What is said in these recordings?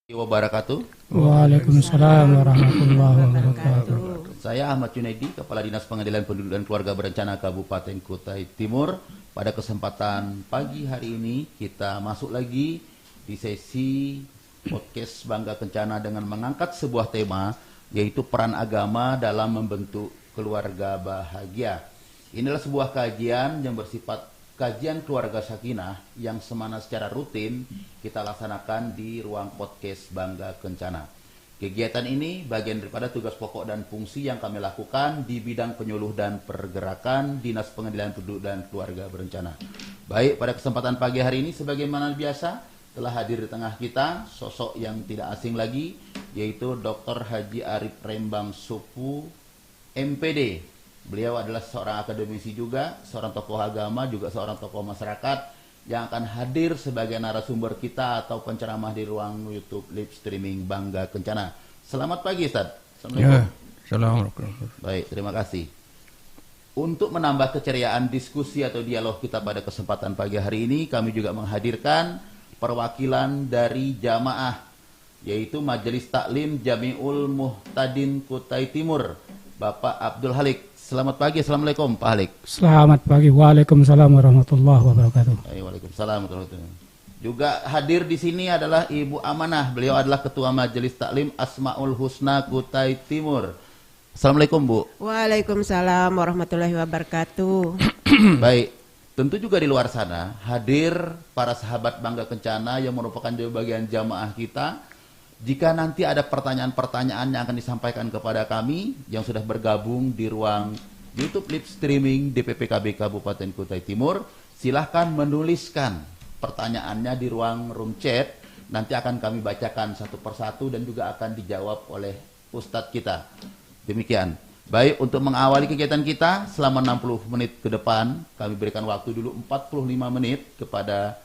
Wabarakatuh. Waalaikumsalam warahmatullahi wabarakatuh. Saya Ahmad Junaidi, Kepala Dinas Pengadilan Penduduk dan Keluarga Berencana Kabupaten Kutai Timur. Pada kesempatan pagi hari ini kita masuk lagi di sesi podcast Bangga Kencana dengan mengangkat sebuah tema, yaitu peran agama dalam membentuk keluarga bahagia. Inilah sebuah kajian yang bersifat kajian keluarga sakinah yang semana secara rutin kita laksanakan di ruang podcast Bangga Kencana. Kegiatan ini bagian daripada tugas pokok dan fungsi yang kami lakukan di bidang penyuluh dan pergerakan Dinas Pengadilan Penduduk dan Keluarga Berencana. Baik, pada kesempatan pagi hari ini sebagaimana biasa telah hadir di tengah kita sosok yang tidak asing lagi, yaitu Dr. Haji Arif Rembang Supu, MPD. Beliau adalah seorang akademisi juga, seorang tokoh agama, juga seorang tokoh masyarakat yang akan hadir sebagai narasumber kita atau penceramah di ruang YouTube live streaming Bangga Kencana. Selamat pagi, Ustaz. Assalamualaikum. Ya, assalamualaikum. Baik, terima kasih. Untuk menambah keceriaan diskusi atau dialog kita pada kesempatan pagi hari ini, kami juga menghadirkan perwakilan dari jamaah, yaitu Majelis Taklim Jami'ul Muhtadin Kutai Timur, Bapak Abdul Halik. Selamat pagi, Assalamualaikum Pak Halik. Selamat pagi, Waalaikumsalam warahmatullahi wabarakatuh. Waalaikumsalam warahmatullahi wabarakatuh. Juga hadir di sini adalah Ibu Amanah. Beliau adalah Ketua Majelis Taklim Asmaul Husna Kutai Timur. Assalamualaikum Bu. Waalaikumsalam warahmatullahi wabarakatuh. Baik, tentu juga di luar sana hadir para sahabat Bangga Kencana yang merupakan bagian jamaah kita. Jika nanti ada pertanyaan-pertanyaan yang akan disampaikan kepada kami yang sudah bergabung di ruang YouTube live streaming DPPKB Kabupaten Kutai Timur, silahkan menuliskan pertanyaannya di ruang room chat. Nanti akan kami bacakan satu persatu dan juga akan dijawab oleh Ustadz kita. Demikian. Baik, untuk mengawali kegiatan kita selama 60 menit ke depan, kami berikan waktu dulu 45 menit kepada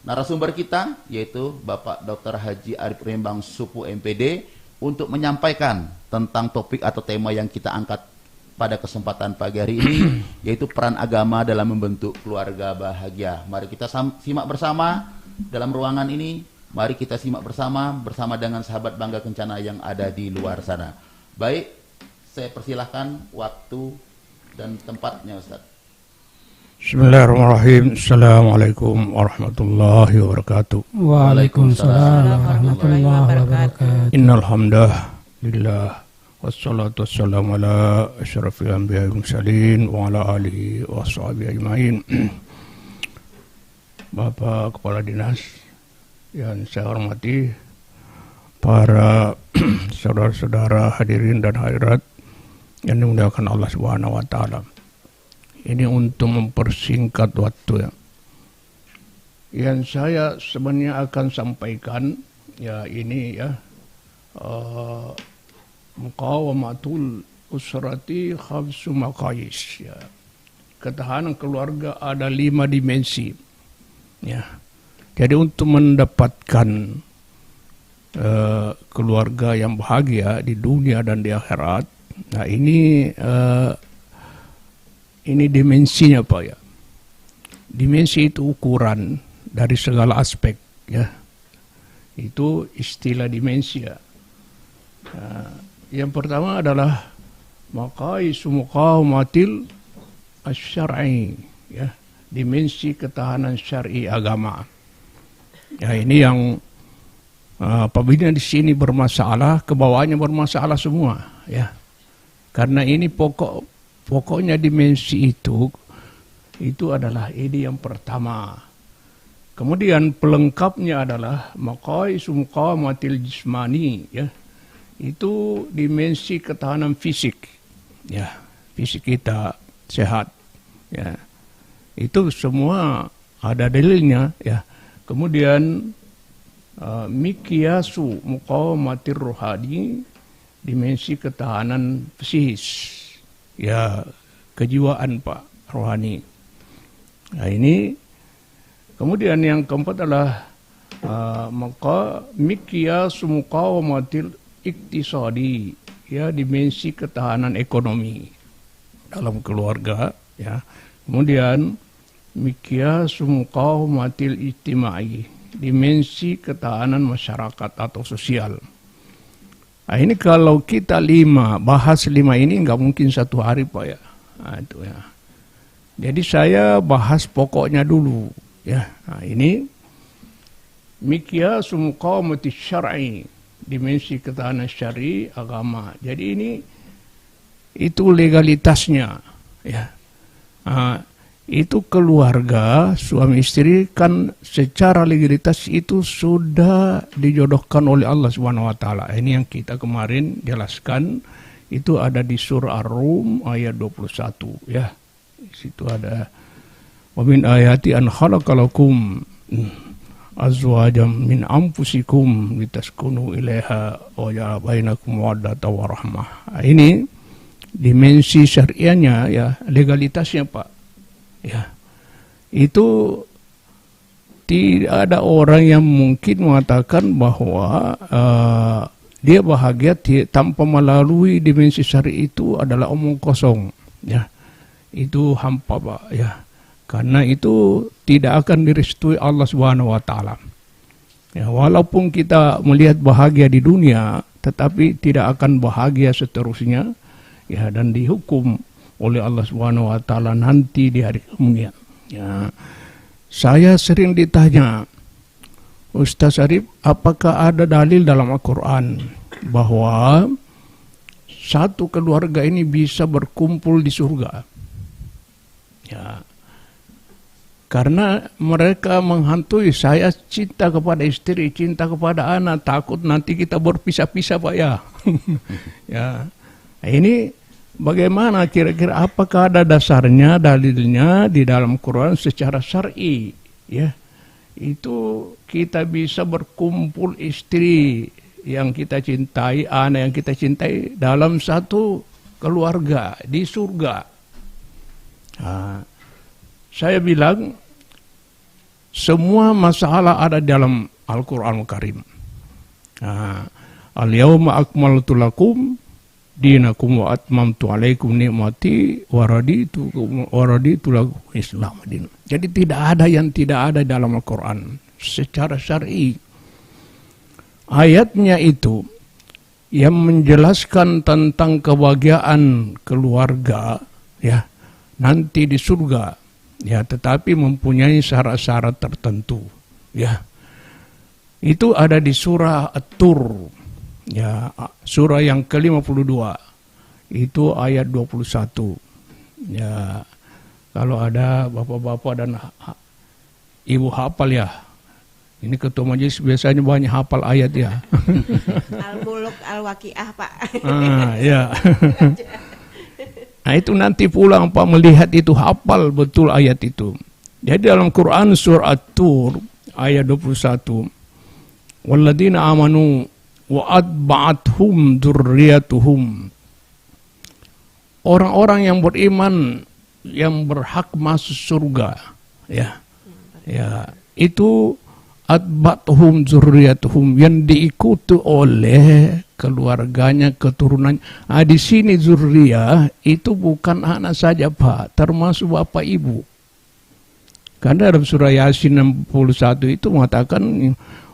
narasumber kita, yaitu Bapak Dr. Haji Arif Rembang Supu MPD, untuk menyampaikan tentang topik atau tema yang kita angkat pada kesempatan pagi hari ini, yaitu peran agama dalam membentuk keluarga bahagia. Mari kita simak bersama dalam ruangan ini. Mari kita simak bersama dengan sahabat Bangga Kencana yang ada di luar sana. Baik, saya persilahkan waktu dan tempatnya, Ustaz. Bismillahirrahmanirrahim. Assalamualaikum warahmatullahi wabarakatuh. Waalaikumsalam warahmatullahi wabarakatuh. Innal hamdalillah wassalatu wassalamu ala asyrafil anbiya'i wal mursalin wa ala alihi washabihi ajmain. Bapak Kepala Dinas yang saya hormati, para saudara-saudara hadirin dan hadirat yang dimuliakan Allah Subhanahu wa taala. Ini untuk mempersingkat waktu ya. Yang saya sebenarnya akan sampaikan ya ini ya, muqawamatul usrati khamsu maqayis ya. Ketahanan keluarga ada 5 dimensi ya. Jadi untuk mendapatkan keluarga yang bahagia di dunia dan di akhirat, nah ini dimensinya Pak ya. Dimensi itu ukuran dari segala aspek ya. Itu istilah dimensi ya. Yang pertama adalah maqaisu muqawamatil asy-syar'i ya. Dimensi ketahanan syar'i agama. Ya ini yang apabila di sini bermasalah, ke bawahnya bermasalah semua ya. Karena ini pokoknya dimensi itu adalah ini yang pertama. Kemudian pelengkapnya adalah maqaisu muqawamatil jismani ya. Itu dimensi ketahanan fisik. Ya, fisik kita sehat ya. Itu semua ada dalilnya ya. Kemudian miqyasu muqawamatir rohani, dimensi ketahanan psikis. Ya, kejiwaan Pak, rohani. Nah ini, kemudian yang keempat adalah miqyasu muqawamatil iktisadi, ya dimensi ketahanan ekonomi dalam keluarga ya. Kemudian miqyasu muqawamatil ijtimai, dimensi ketahanan masyarakat atau sosial. Nah, ini kalau kita bahas 5 ini nggak mungkin 1 hari Pak ya. Nah, itu ya. Jadi saya bahas pokoknya dulu ya. Nah, ini miqyasu muqawamati syar'i, dimensi ketahanan syar'i agama. Jadi ini itu legalitasnya ya. Nah, itu keluarga suami istri kan secara legalitas itu sudah dijodohkan oleh Allah Subhanahu wa taala. Ini yang kita kemarin jelaskan, itu ada di surah Ar-Rum ayat 21 ya. Di situ ada wa min ayati an khalaqalakum azwajam min anfusikum litaskunu ilaiha wa ja'ala bainakum mawaddatan wa rahmah. Ini dimensi syariahnya ya, legalitasnya Pak. Ya, itu tidak ada orang yang mungkin mengatakan bahwa dia bahagia tanpa melalui dimensi syar'i. Itu adalah omong kosong. Ya, itu hampa Pak. Ya, karena itu tidak akan direstui Allah Subhanahu wa taala. Ya, walaupun kita melihat bahagia di dunia, tetapi tidak akan bahagia seterusnya. Ya, dan dihukum oleh Allah Subhanahu wa taala nanti di hari kemudian. Ya. Saya sering ditanya, Ustaz Arif, apakah ada dalil dalam Al-Qur'an bahwa satu keluarga ini bisa berkumpul di surga? Ya. Karena mereka menghantui, saya cinta kepada istri, cinta kepada anak, takut nanti kita berpisah-pisah Pak ya. Ya. Nah, ini bagaimana kira-kira, apakah ada dasarnya, dalilnya di dalam Quran secara syar'i? Ya, itu kita bisa berkumpul istri yang kita cintai, anak yang kita cintai dalam satu keluarga di surga. Nah, saya bilang semua masalah ada dalam Al-Quran Al-Karim. Nah, al-yawma akmaltu lakum dinakum wa atmamtu alaikum ni'mati wa raditu lakum Islam din. Jadi tidak ada yang tidak ada dalam Al-Quran secara syar'i. Ayatnya itu yang menjelaskan tentang kebahagiaan keluarga ya nanti di surga ya, tetapi mempunyai syarat-syarat tertentu ya. Itu ada di surah At-Tur. Ya, surah yang ke-52 itu ayat 21. Ya, kalau ada bapak-bapak dan ibu hafal ya. Ini ketua majelis biasanya banyak hafal ayat ya. Al-Muluk Al-Waqiah Pak. Ya. Nah, itu nanti pulang Pak melihat itu hafal betul ayat itu. Jadi dalam Quran surah At-Tur ayat 21. Walladzina amanu wa atba'athum dzurriyyatuhum. Orang-orang yang beriman yang berhak masuk surga ya. Ya, itu atba'athum dzurriyyatuhum yang diikuti oleh keluarganya, keturunannya. Nah, di sini dzurriyyah itu bukan anak saja Pak, termasuk bapak ibu. Karena dalam surah Yasin 61 itu mengatakan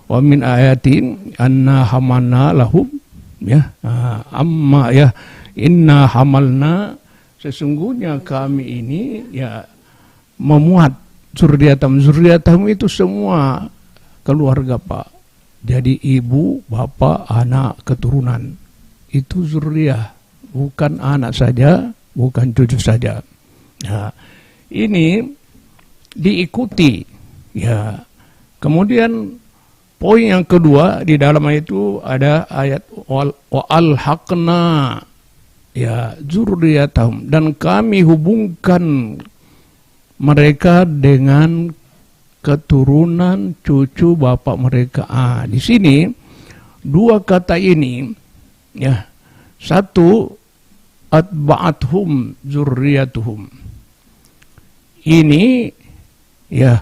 wa min ayatin anna hamalna lahum ya amma ya inna hamalna, sesungguhnya kami ini ya memuat zurriyatam itu semua keluarga Pak. Jadi ibu, bapak, anak, keturunan itu zurriyah, bukan anak saja, bukan cucu saja. Nah, ini diikuti ya. Kemudian poin yang kedua di dalam ayat itu ada ayat wa alhaqna ya dzurriyyatahum, dan kami hubungkan mereka dengan keturunan cucu bapak mereka. Di sini dua kata ini ya. Satu atba'athum dzurriyyatuhum. Ini ya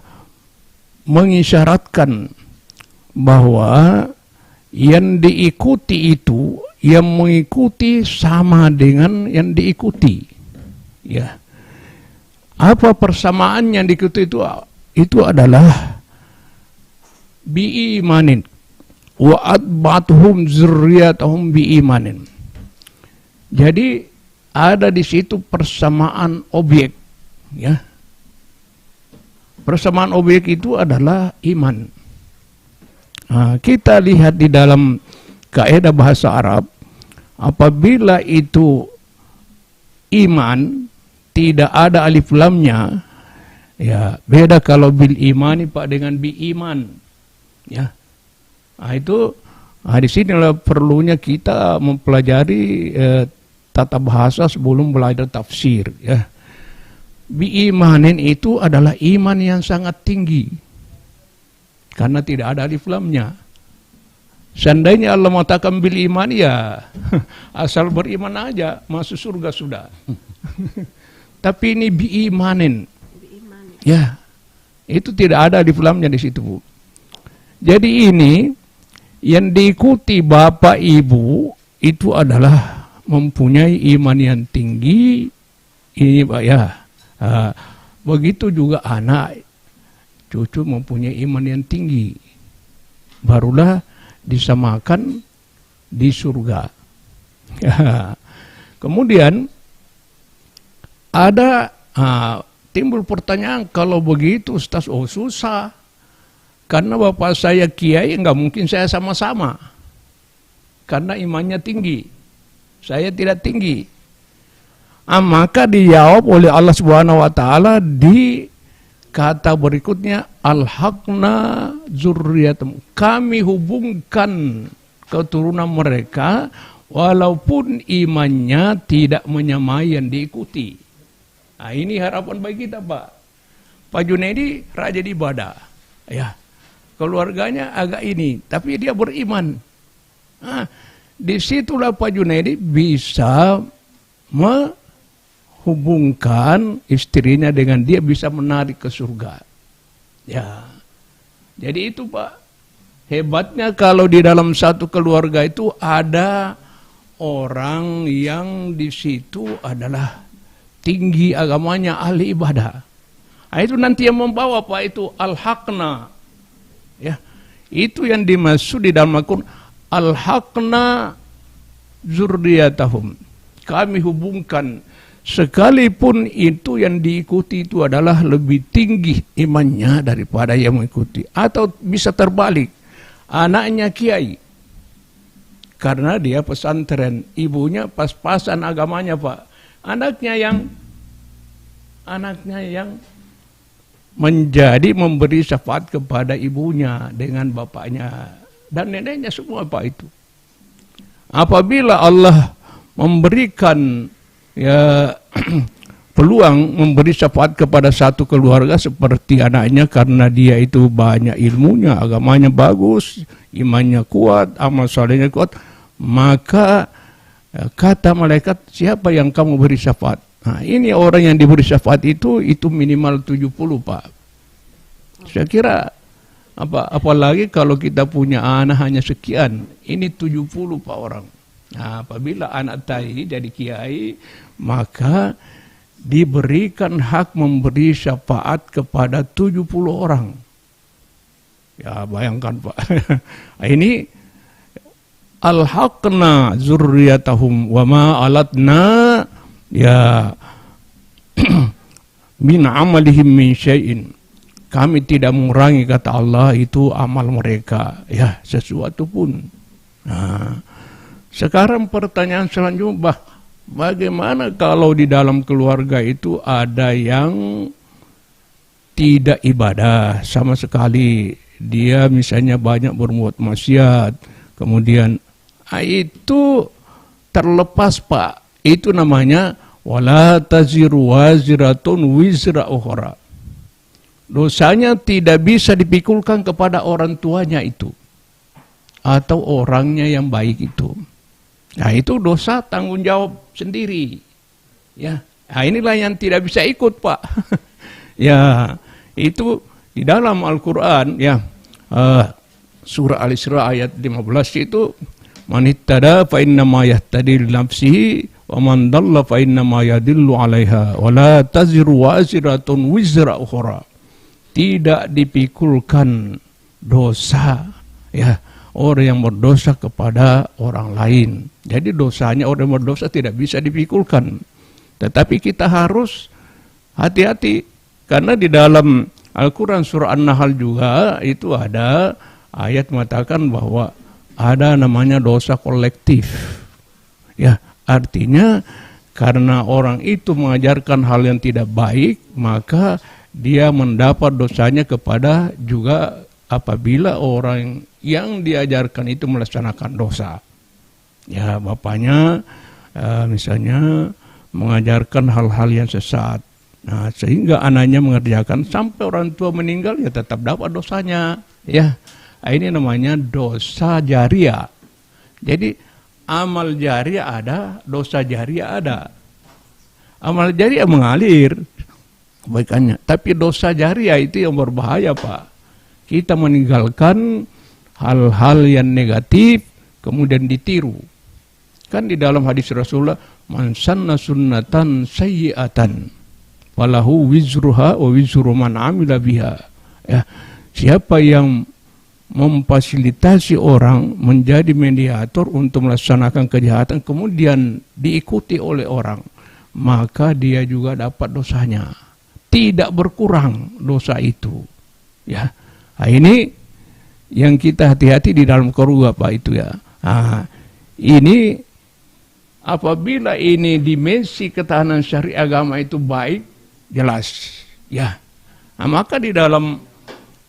mengisyaratkan bahwa yang diikuti itu, yang mengikuti sama dengan yang diikuti. Ya. Apa persamaan yang diikuti itu adalah biimanin wa atba'tuhum dzurriyyatahum biimanin. Jadi ada di situ persamaan objek, ya. Persamaan objek itu adalah iman. Nah, kita lihat di dalam kaidah bahasa Arab, apabila itu iman tidak ada alif lamnya, ya beda kalau bil imani Pak dengan bi iman, ya. Nah, itu di sinilah perlunya kita mempelajari tata bahasa sebelum belajar tafsir, ya. Biimanin itu adalah iman yang sangat tinggi karena tidak ada alif lamnya. Seandainya Allah mengatakan bil iman, ya asal beriman aja masuk surga sudah. Tapi ini biimanin, ya itu tidak ada alif lamnya di situ, Bu. Jadi ini yang diikuti bapak ibu itu adalah mempunyai iman yang tinggi, ini Pak, ya. Begitu juga anak cucu mempunyai iman yang tinggi, barulah disamakan di surga. Kemudian ada timbul pertanyaan, kalau begitu Ustaz, oh susah, karena bapak saya kiai, nggak mungkin saya sama-sama, karena imannya tinggi, saya tidak tinggi. Maka dijawab oleh Allah Subhanahu wa taala di kata berikutnya, alhaqna dzurriyyatum, kami hubungkan keturunan mereka walaupun imannya tidak menyamai yang diikuti. Nah, ini harapan bagi kita, Pak. Pak Junaidi rajin ibadah, ya. Keluarganya agak ini, tapi dia beriman. Nah, disitulah Pak Junaidi bisa hubungkan istrinya dengan dia, bisa menarik ke surga. Ya. Jadi itu Pak, hebatnya kalau di dalam satu keluarga itu ada orang yang di situ adalah tinggi agamanya, ahli ibadah. Nah, itu nanti yang membawa Pak itu al-haqna. Ya. Itu yang dimaksud di dalam Al-Qur'an, al-haqna dzurriyyatahum. Kami hubungkan, sekalipun itu yang diikuti itu adalah lebih tinggi imannya daripada yang mengikuti. Atau bisa terbalik, anaknya kiai, karena dia pesantren, ibunya pas-pasan agamanya Pak. Anaknya yang menjadi memberi syafaat kepada ibunya dengan bapaknya dan neneknya semua Pak itu. Apabila Allah memberikan peluang memberi syafaat kepada satu keluarga seperti anaknya, karena dia itu banyak ilmunya, agamanya bagus, imannya kuat, amal salehnya kuat, maka kata malaikat, siapa yang kamu beri syafaat? Nah, ini orang yang diberi syafaat itu minimal 70 Pak. Saya kira apalagi kalau kita punya anak hanya sekian, ini 70 Pak orang. Nah, apabila anak tadi jadi kiai, maka diberikan hak memberi syafaat kepada 70 orang. Ya bayangkan Pak. Ini alhaqna dzurriyyatahum wa ma alatna ya min amalihim min syai'in. Kami tidak mengurangi, kata Allah, itu amal mereka, ya sesuatu pun. Nah, sekarang pertanyaan selanjutnya, bagaimana kalau di dalam keluarga itu ada yang tidak ibadah sama sekali, dia misalnya banyak berbuat maksiat, kemudian itu terlepas Pak, itu namanya wala taziru waziratun wizra ukhra. Dosanya tidak bisa dipikulkan kepada orang tuanya itu atau orangnya yang baik itu. Nah, itu dosa tanggung jawab sendiri. Ya, nah, inilah yang tidak bisa ikut Pak. Ya, itu di dalam Al-Quran, ya, surah Al-Isra ayat 15 itu, man ittada fa innama yahtadi li nafsihi wa man dalla fa innama yadillu 'alaiha wa la taziru waziratun wizra ukhra. Tidak dipikulkan dosa, ya, orang yang berdosa kepada orang lain. Jadi dosanya orang yang berdosa tidak bisa dipikulkan. Tetapi kita harus hati-hati, karena di dalam Al-Quran surah An-Nahl juga itu ada ayat mengatakan bahwa ada namanya dosa kolektif. Ya, artinya karena orang itu mengajarkan hal yang tidak baik, maka dia mendapat dosanya kepada juga apabila orang yang diajarkan itu melaksanakan dosa. Ya, bapaknya misalnya mengajarkan hal-hal yang sesat. Nah, sehingga anaknya mengerjakan sampai orang tua meninggal, ya tetap dapat dosanya. Ya, ini namanya dosa jariah. Jadi amal jariah ada, dosa jariah ada. Amal jariah mengalir kebaikannya, tapi dosa jariah itu yang berbahaya, Pak. Kita meninggalkan hal-hal yang negatif kemudian ditiru. Kan di dalam hadis Rasulullah, man sanna sunnatan sayyi'atan walahu wizruha wa wizru man amila biha. Ya, siapa yang memfasilitasi orang menjadi mediator untuk melaksanakan kejahatan kemudian diikuti oleh orang, maka dia juga dapat dosanya. Tidak berkurang dosa itu. Ya. Nah, ini yang kita hati-hati di dalam keluarga, Pak, itu ya. Nah, ini apabila ini dimensi ketahanan syariat agama itu baik, jelas. Ya. Nah, maka di dalam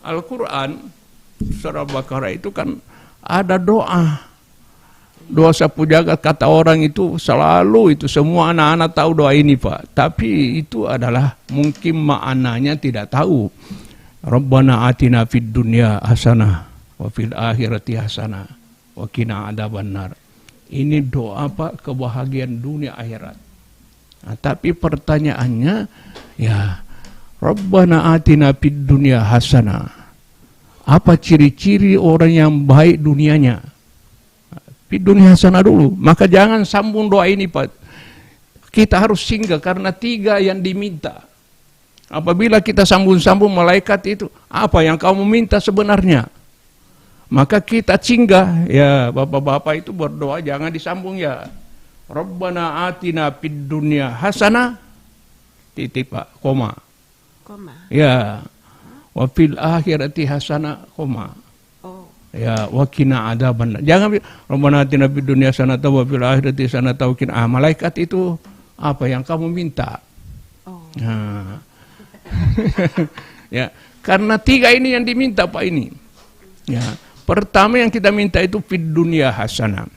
Al-Quran surah Baqarah itu kan ada doa. Doa sapu jagat, kata orang itu selalu itu semua anak-anak tahu doa ini, Pak. Tapi itu adalah mungkin maknanya tidak tahu. Rabbana atina fid dunya hasanah wa fil akhirati hasanah wa qina adzabannar. Ini doa, Pak, kebahagiaan dunia akhirat. Nah, tapi pertanyaannya, ya, Rabbana atina fid dunya hasanah. Apa ciri-ciri orang yang baik dunianya? Fid dunya hasanah dulu. Maka jangan sambung doa ini, Pak. Kita harus singgah karena 3 yang diminta. Apabila kita sambung-sambung malaikat itu, apa yang kamu minta sebenarnya? Maka kita singgah, ya bapak-bapak itu berdoa jangan disambung ya. Rabbana atina fid dunya hasanah, titik, Pak, koma. Ya, wa fil akhirati hasanah, koma. Ya, wa qina adzabannar. Jangan Rabbana atina fid dunya hasanah wa fil akhirati hasanah wa qina. Malaikat itu apa yang kamu minta? Nah. Ya, karena 3 ini yang diminta, Pak, ini. Ya, pertama yang kita minta itu fid dunya hasanah.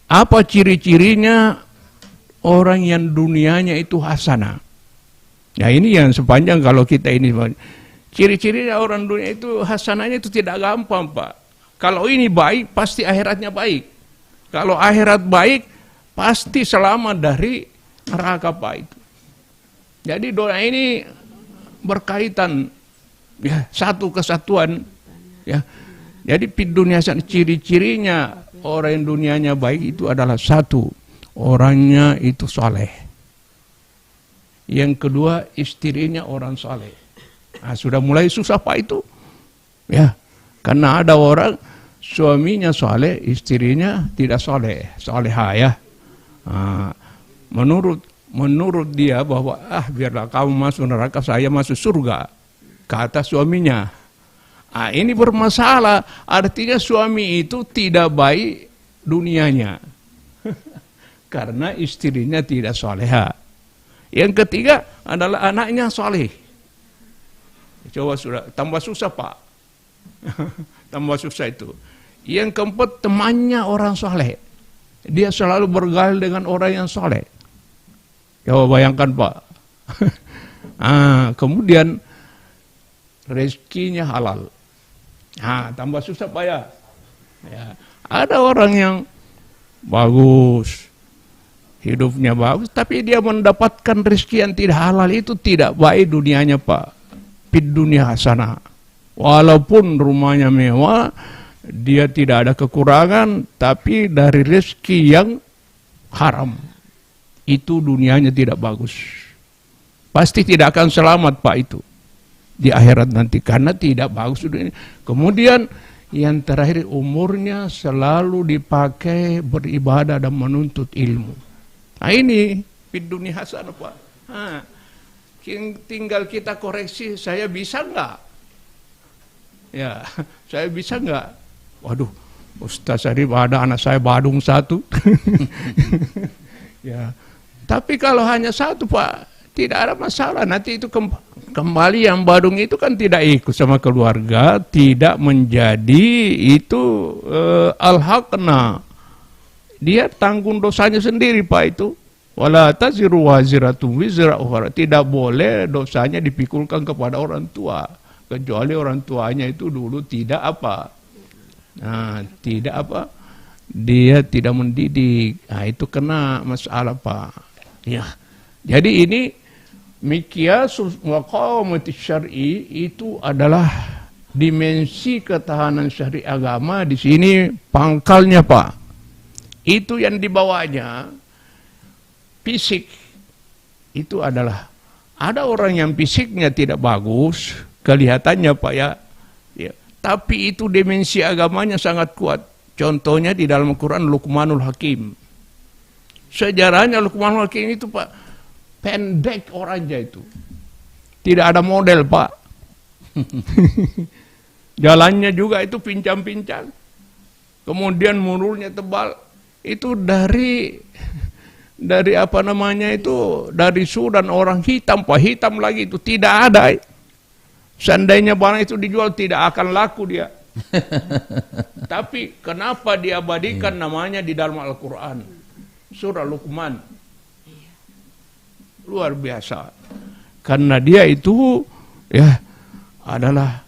Apa ciri-cirinya orang yang dunianya itu hasanah? Ya, ini yang sepanjang kalau kita ini ciri-cirinya orang dunia itu hasanahnya itu tidak gampang, Pak. Kalau ini baik, pasti akhiratnya baik. Kalau akhirat baik, pasti selamat dari neraka, Pak, itu. Jadi doa ini berkaitan, ya, satu kesatuan, ya. Jadi di dunia ciri-cirinya orang yang dunianya baik itu adalah 1, orangnya itu saleh. Yang kedua, istrinya orang saleh. Nah, sudah mulai susah, Pak, itu. Ya, karena ada orang suaminya saleh, istrinya tidak saleh, salehah, ya. Nah, menurut dia bahwa biarlah kamu masuk neraka, saya masuk surga, kata suaminya. Ini bermasalah, artinya suami itu tidak baik dunianya karena istrinya tidak salehah. Yang ketiga adalah anaknya saleh. Coba sudah tambah susah, Pak. Tambah susah itu. Yang keempat, temannya orang saleh. Dia selalu bergaul dengan orang yang saleh. Coba bayangkan, Pak. Kemudian rezekinya halal. Tambah susah, Pak, ya. Ada orang yang bagus, hidupnya bagus, tapi dia mendapatkan rezeki yang tidak halal, itu tidak baik dunianya, Pak. Fid dunya hasanah. Walaupun rumahnya mewah, dia tidak ada kekurangan, tapi dari rezeki yang haram, itu dunianya tidak bagus. Pasti tidak akan selamat, Pak, itu. di akhirat nanti, karena tidak bagus dunia ini. Kemudian yang terakhir, umurnya selalu dipakai beribadah dan menuntut ilmu. Nah ini fid dunya hasanah, Pak. Nah, tinggal kita koreksi, saya bisa nggak? Ya, saya bisa nggak? Waduh, Ustaz Syarif, ada anak saya badung satu. Ya, tapi kalau hanya satu, Pak, tidak ada masalah. Nanti itu kembali yang badung itu kan tidak ikut sama keluarga, tidak menjadi itu al-haqna. Dia tanggung dosanya sendiri, Pak, itu. Wala taziru waziratun wizra ukhra. Tidak boleh dosanya dipikulkan kepada orang tua, kecuali orang tuanya itu dulu tidak apa. Nah, tidak apa? Dia tidak mendidik. Nah, itu kena masalah, Pak. Ya. Jadi ini miqyasul maqamati syar'i itu adalah dimensi ketahanan syari agama. Di sini pangkalnya, Pak. Itu yang dibawanya fisik. Itu adalah ada orang yang fisiknya tidak bagus, kelihatannya, Pak, ya. Tapi itu dimensi agamanya sangat kuat. Contohnya di dalam Al-Quran Luqmanul Hakim. Sejarahnya Luqmanul Hakim itu, Pak, pendek orangnya itu. Tidak ada model, Pak. Jalannya juga itu pincang-pincang. Kemudian murulnya tebal. Itu dari apa namanya itu, dari Sudan, orang hitam, Pak, hitam lagi itu tidak ada. Seandainya barang itu dijual tidak akan laku dia. Tapi kenapa diabadikan namanya di dalam Al-Quran? Surah Luqman. Luar biasa. Karena dia itu ya adalah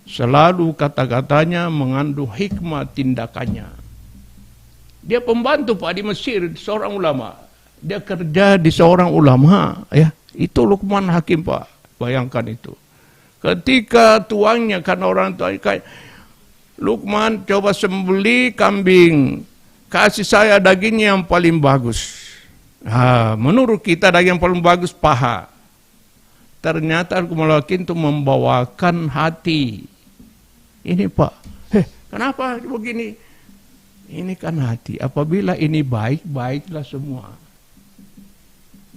selalu kata-katanya mengandung hikmah tindakannya. Dia pembantu, Pak, di Mesir, seorang ulama. Dia kerja di seorang ulama, ya. Itu Luqman Hakim, Pak. Bayangkan itu. Ketika tuangnya, karena orang tua kayak Luqman, coba sembeli kambing, kasih saya dagingnya yang paling bagus. Nah, menurut kita daging yang paling bagus paha. Ternyata Luqman Hakim itu membawakan hati. Ini, Pak, kenapa begini? Ini kan hati. Apabila ini baik, baiklah semua.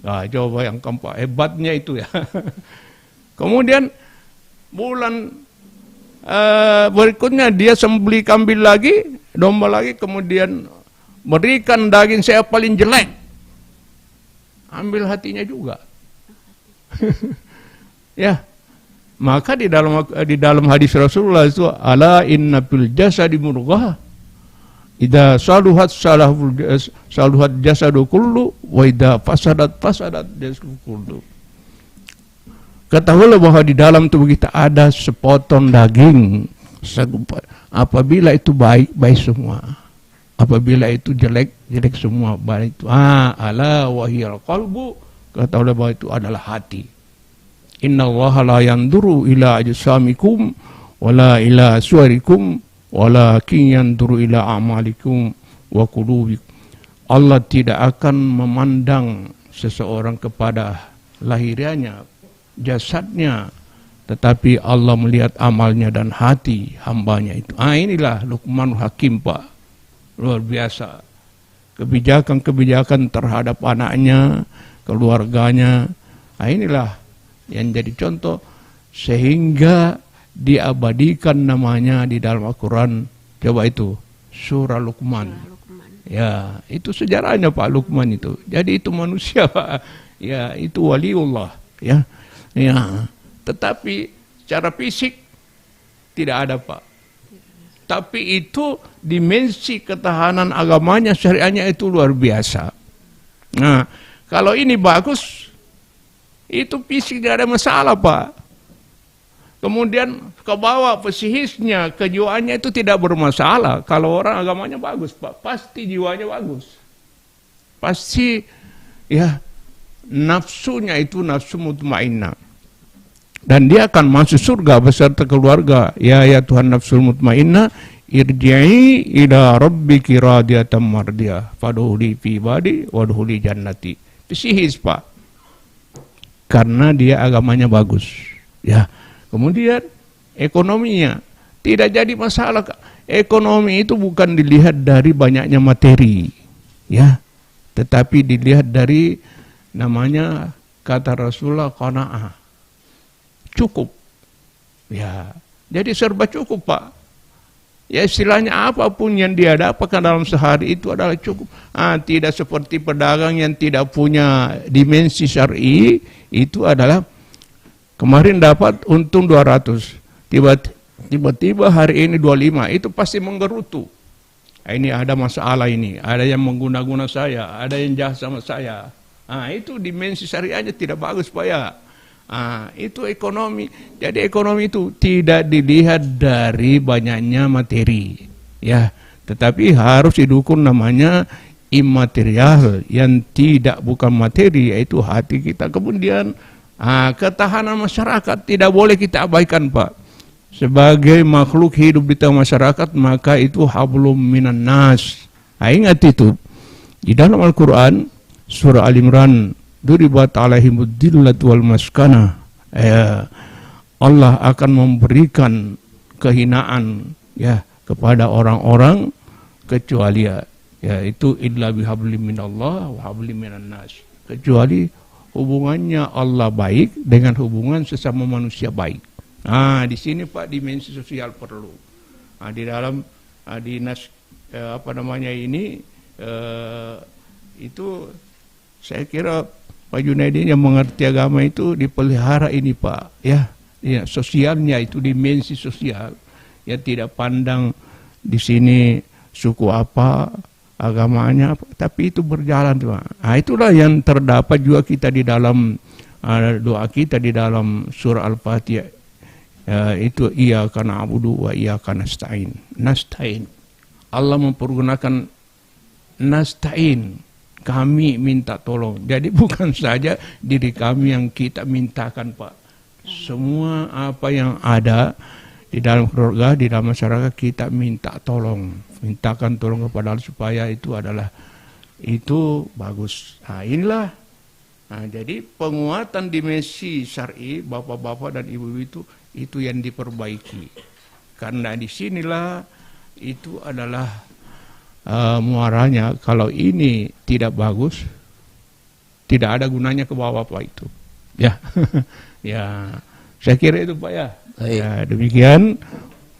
Nah, coba yang keempat, hebatnya itu ya. Kemudian bulan berikutnya dia sembeli kambing lagi, domba lagi, kemudian berikan daging saya paling jelek. Ambil hatinya juga. Ya. Maka di dalam hadis Rasulullah itu, ala inna fil jasadi mudghah idza saluhat saluhat jasadu kullu wa idza fasadat jasadu kullu. Ketahuilah bahwa di dalam tubuh kita ada sepotong daging. Apabila itu baik, baik semua. Apabila itu jelek, jelek semua. Baik itu. Ala wahiyal qalbu. Ketahuilah bahwa itu adalah hati. Inna allaha la yanduru ila ajsamikum wala ila suwarikum walakin yanduru ila amalikum wa qulubikum. Allah tidak akan memandang seseorang kepada lahirianya, jasadnya, tetapi Allah melihat amalnya dan hati hambanya itu. Inilah Luqmanul Hakim, Pak. Luar biasa. Kebijakan-kebijakan terhadap anaknya, keluarganya. Inilah yang jadi contoh sehingga diabadikan namanya di dalam Al-Quran. Coba itu surah Luqman. Ya, itu sejarahnya, Pak, Luqman itu. Jadi itu manusia, Pak. Ya, itu waliullah, ya. Ya, tetapi secara fisik tidak ada, Pak. Tapi itu dimensi ketahanan agamanya, syariahnya itu luar biasa. Nah, kalau ini bagus, itu fisik tidak ada masalah, Pak. Kemudian ke bawah psikisnya, kejiwaannya itu tidak bermasalah. Kalau orang agamanya bagus, Pak, pasti jiwanya bagus. Pasti ya nafsunya itu nafsu mutmainnah. Dan dia akan masuk surga beserta keluarga. Ya Tuhan nafsul mutmainnah, irji'i ila rabbiki radiyatan mardiyah, fadkhuli fi ibadi wadkhuli jannati. Psikis, Pak. Karena dia agamanya bagus. Ya. Kemudian ekonominya tidak jadi masalah. Ekonomi itu bukan dilihat dari banyaknya materi, ya, tetapi dilihat dari namanya kata Rasulullah qanaah, cukup, ya. Jadi serba cukup, Pak. Ya, istilahnya apapun yang dia dapatkan dalam sehari itu adalah cukup. Tidak seperti pedagang yang tidak punya dimensi syar'i, itu adalah kemarin dapat untung 200, tiba-tiba hari ini 25, itu pasti menggerutu. Ini ada masalah ini, ada yang mengguna-guna saya, ada yang jahat sama saya. Itu dimensi syariahnya tidak bagus, Pak, ya. Itu ekonomi. Jadi ekonomi itu tidak dilihat dari banyaknya materi, ya, tetapi harus didukung namanya imaterial yang tidak bukan materi, yaitu hati kita. Kemudian ketahanan masyarakat tidak boleh kita abaikan, Pak. Sebagai makhluk hidup di tengah masyarakat, maka itu hablum minan nas. Ingat itu di dalam Al-Quran surah Al-Imran, duribat alaihimud dillatu wal maskana. Allah akan memberikan kehinaan, ya, kepada orang-orang kecuali, ya, itu illa bihablim minallah wa hablim minan nas, kecuali hubungannya Allah baik dengan hubungan sesama manusia baik. Di sini, Pak, dimensi sosial perlu. Di dalam dinas itu saya kira Pak Junaidi yang mengerti agama itu dipelihara ini, Pak, ya, sosialnya itu dimensi sosial, ya, tidak pandang di sini suku apa, agamanya apa, tapi itu berjalan, Pak. Itulah yang terdapat juga kita di dalam doa kita di dalam surah Al-Fatihah, itu iyyaka na'budu wa iyyaka nasta'in. Nasta'in, Allah mempergunakan nasta'in, kami minta tolong. Jadi bukan saja diri kami yang kita mintakan, Pak. Semua apa yang ada di dalam keluarga, di dalam masyarakat, kita minta tolong. Mintakan tolong kepada Allah supaya itu bagus. Inilah. Jadi penguatan dimensi syar'i, bapak-bapak dan ibu-ibu itu yang diperbaiki. Karena disinilah itu adalah muaranya. Kalau ini tidak bagus, tidak ada gunanya ke bawah, Pak, itu, ya. Ya, saya kira itu, Pak, ya. Ya, demikian,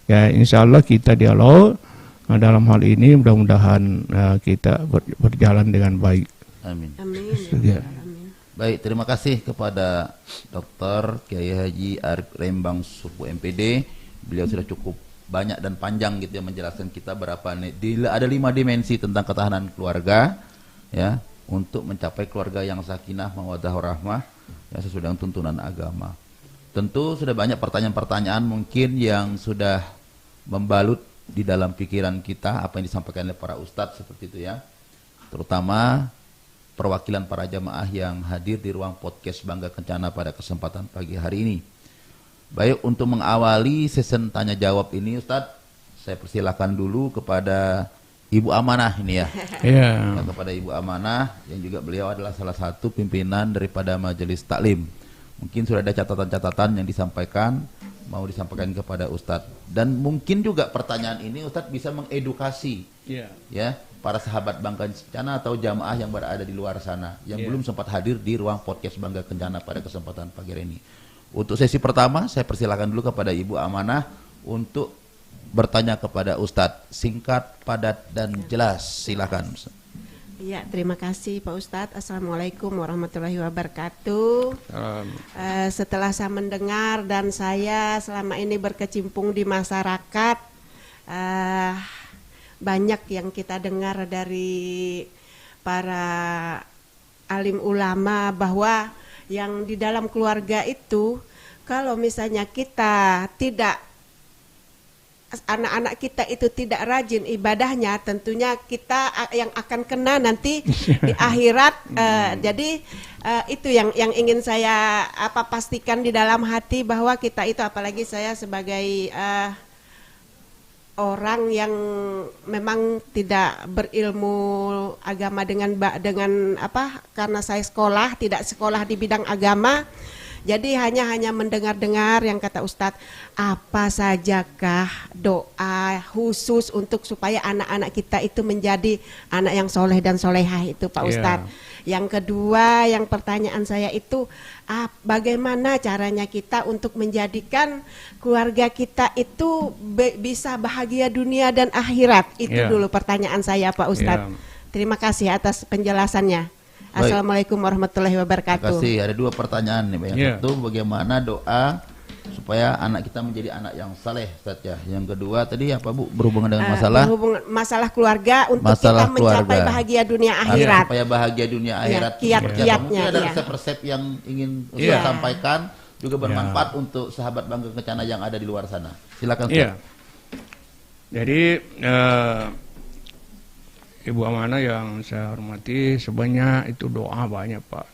ya, insya Allah kita dialog dalam hal ini, mudah-mudahan kita berjalan dengan baik. Amin. Amin. Ya. Amin. Baik, terima kasih kepada Dr. Kiai Haji Arif Rembang Supu MPD. Beliau sudah cukup banyak dan panjang gitu ya menjelaskan kita ada 5 dimensi tentang ketahanan keluarga, ya, untuk mencapai keluarga yang sakinah mawaddah warahmah, ya, sesuai dengan tuntunan agama. Tentu sudah banyak pertanyaan-pertanyaan mungkin yang sudah membalut di dalam pikiran kita apa yang disampaikan oleh para ustadz seperti itu, ya. Terutama perwakilan para jamaah yang hadir di ruang podcast Bangga Kencana pada kesempatan pagi hari ini. Baik, untuk mengawali sesi tanya jawab ini, Ustadz, saya persilakan dulu kepada Ibu Amanah ini, ya. Ya. Kepada Ibu Amanah yang juga beliau adalah salah satu pimpinan daripada Majelis Taklim. Mungkin sudah ada catatan-catatan yang mau disampaikan kepada Ustadz. Dan mungkin juga pertanyaan ini Ustadz bisa mengedukasi, ya, para sahabat Bangga Kencana atau jamaah yang berada di luar sana yang belum sempat hadir di ruang podcast Bangga Kencana pada kesempatan pagi hari ini. Untuk sesi pertama, saya persilakan dulu kepada Ibu Amanah untuk bertanya kepada Ustadz. Singkat, padat, dan jelas. Silakan. Iya, terima kasih Pak Ustadz. Assalamualaikum warahmatullahi wabarakatuh. Setelah saya mendengar dan saya selama ini berkecimpung di masyarakat, banyak yang kita dengar dari para alim ulama bahwa yang di dalam keluarga itu, kalau misalnya kita tidak, anak-anak kita itu tidak rajin ibadahnya, tentunya kita yang akan kena nanti di akhirat. Jadi itu yang ingin saya pastikan di dalam hati, bahwa kita itu, apalagi saya sebagai orang yang memang tidak berilmu agama dengan karena saya tidak sekolah di bidang agama. Jadi hanya mendengar-dengar yang kata Ustadz, apa sajakah doa khusus untuk supaya anak-anak kita itu menjadi anak yang soleh dan solehah itu Pak Ustadz. Yang kedua, yang pertanyaan saya itu, bagaimana caranya kita untuk menjadikan keluarga kita itu bisa bahagia dunia dan akhirat? Itu dulu pertanyaan saya Pak Ustadz. Terima kasih atas penjelasannya. Assalamualaikum warahmatullahi wabarakatuh. Terima kasih. Ada 2 pertanyaan nih. Yang satu, bagaimana doa supaya anak kita menjadi anak yang saleh, Ustaz ya. Yang kedua tadi apa Bu? Berhubungan dengan masalah keluarga untuk kita mencapai bahagia dunia akhirat. Supaya bahagia dunia akhirat. Kiat-kiatnya. Mungkin ada resep-resep yang ingin Ustaz sampaikan juga bermanfaat untuk sahabat Bangga Kencana yang ada di luar sana. Silakan Ustaz. Jadi Ibu Amanah yang saya hormati, sebenarnya itu doa banyak Pak.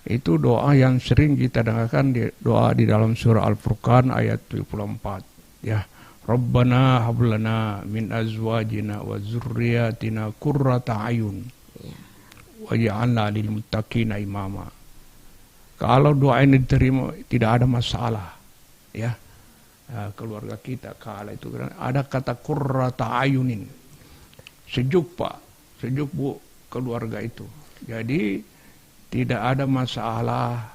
Itu doa yang sering kita dengarkan, doa di dalam surah Al-Furqan ayat 74. Ya, Rabbana hablana min azwajina wa zurriyatina qurrata ayun waj'alna lil muttaqina imama. Kalau doa ini diterima tidak ada masalah. Ya, keluarga kita kalau itu ada kata qurrata ayunin. Sejuk Pak, sejuk Bu keluarga itu. Jadi tidak ada masalah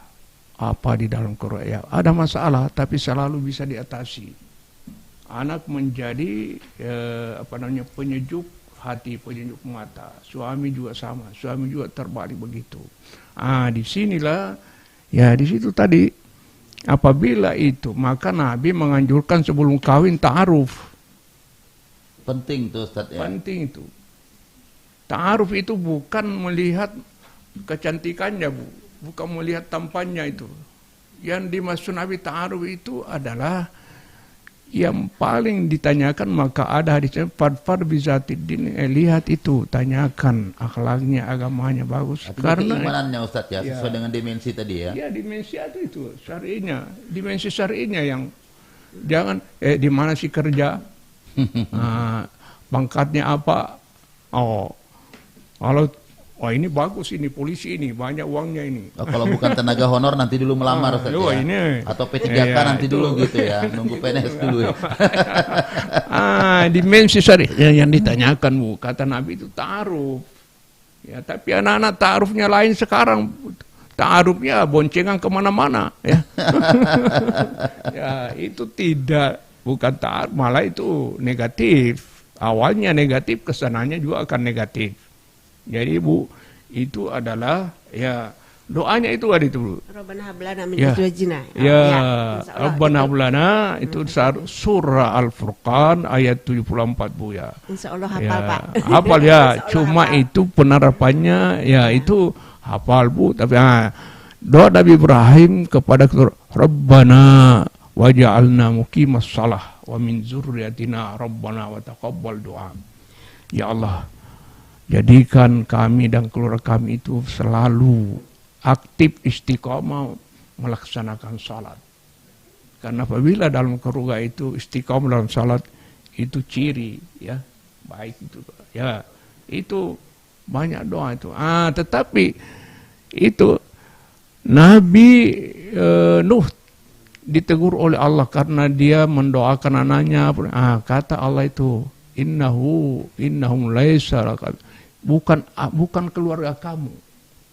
apa di dalam keluarga. Ada masalah tapi selalu bisa diatasi. Anak menjadi penyejuk hati, penyejuk mata. Suami juga sama, suami juga terbalik begitu. Disinilah di situ tadi apabila itu maka Nabi menganjurkan sebelum kawin ta'aruf. Penting tuh Ustaz ya. Penting itu. Ta'aruf itu bukan melihat kecantikannya Bu, bukan melihat tampannya itu. Yang dimaksud Nabi ta'aruf itu adalah yang paling ditanyakan, maka ada hadisnya fadfar bizatiddin, lihat itu, tanyakan akhlaknya, agamanya bagus. Artinya karena keimanannya Ustaz ya, sesuai dengan dimensi tadi ya. Ya, dimensi itu syar'inya, dimensi syar'inya yang jangan di mana sih kerja? Pangkatnya apa? Kalau ini bagus, ini polisi, ini banyak uangnya ini. Kalau bukan tenaga honor nanti dulu melamar Ustaz ya. Ini. Atau P3K nanti dulu gitu ya, nunggu PNS dulu ya. Dimensi syari yang ditanyakan Bu, kata Nabi itu ta'aruf. Ya, tapi anak-anak ta'arufnya lain sekarang. Ta'arufnya boncengan kemana-mana ya. Ya, itu tidak. Bukan ta'aruf, malah itu negatif. Awalnya negatif, kesananya juga akan negatif. Jadi Bu, itu adalah doanya itu ada itu Bu. Rabbana hablana min azwajina. Rabbana hablana itu surah Al-Furqan ayat 74 Bu ya. Insyaallah hafal Pak. Hafal ya, cuma hafal. Itu penerapannya itu hafal Bu, tapi doa Nabi Ibrahim kepada Rabbana waj'alna muqimas shalah wa min dzurriyyatina rabbana wa taqabbal du'a. Ya Allah, jadikan kami dan keluarga kami itu selalu aktif istiqomah melaksanakan salat. Karena apabila dalam keluarga itu istiqomah dalam salat itu ciri ya baik itu ya, itu banyak doa itu. Tetapi itu Nabi Nuh ditegur oleh Allah karena dia mendoakan anaknya. Kata Allah itu, innahum laisa bukan keluarga kamu,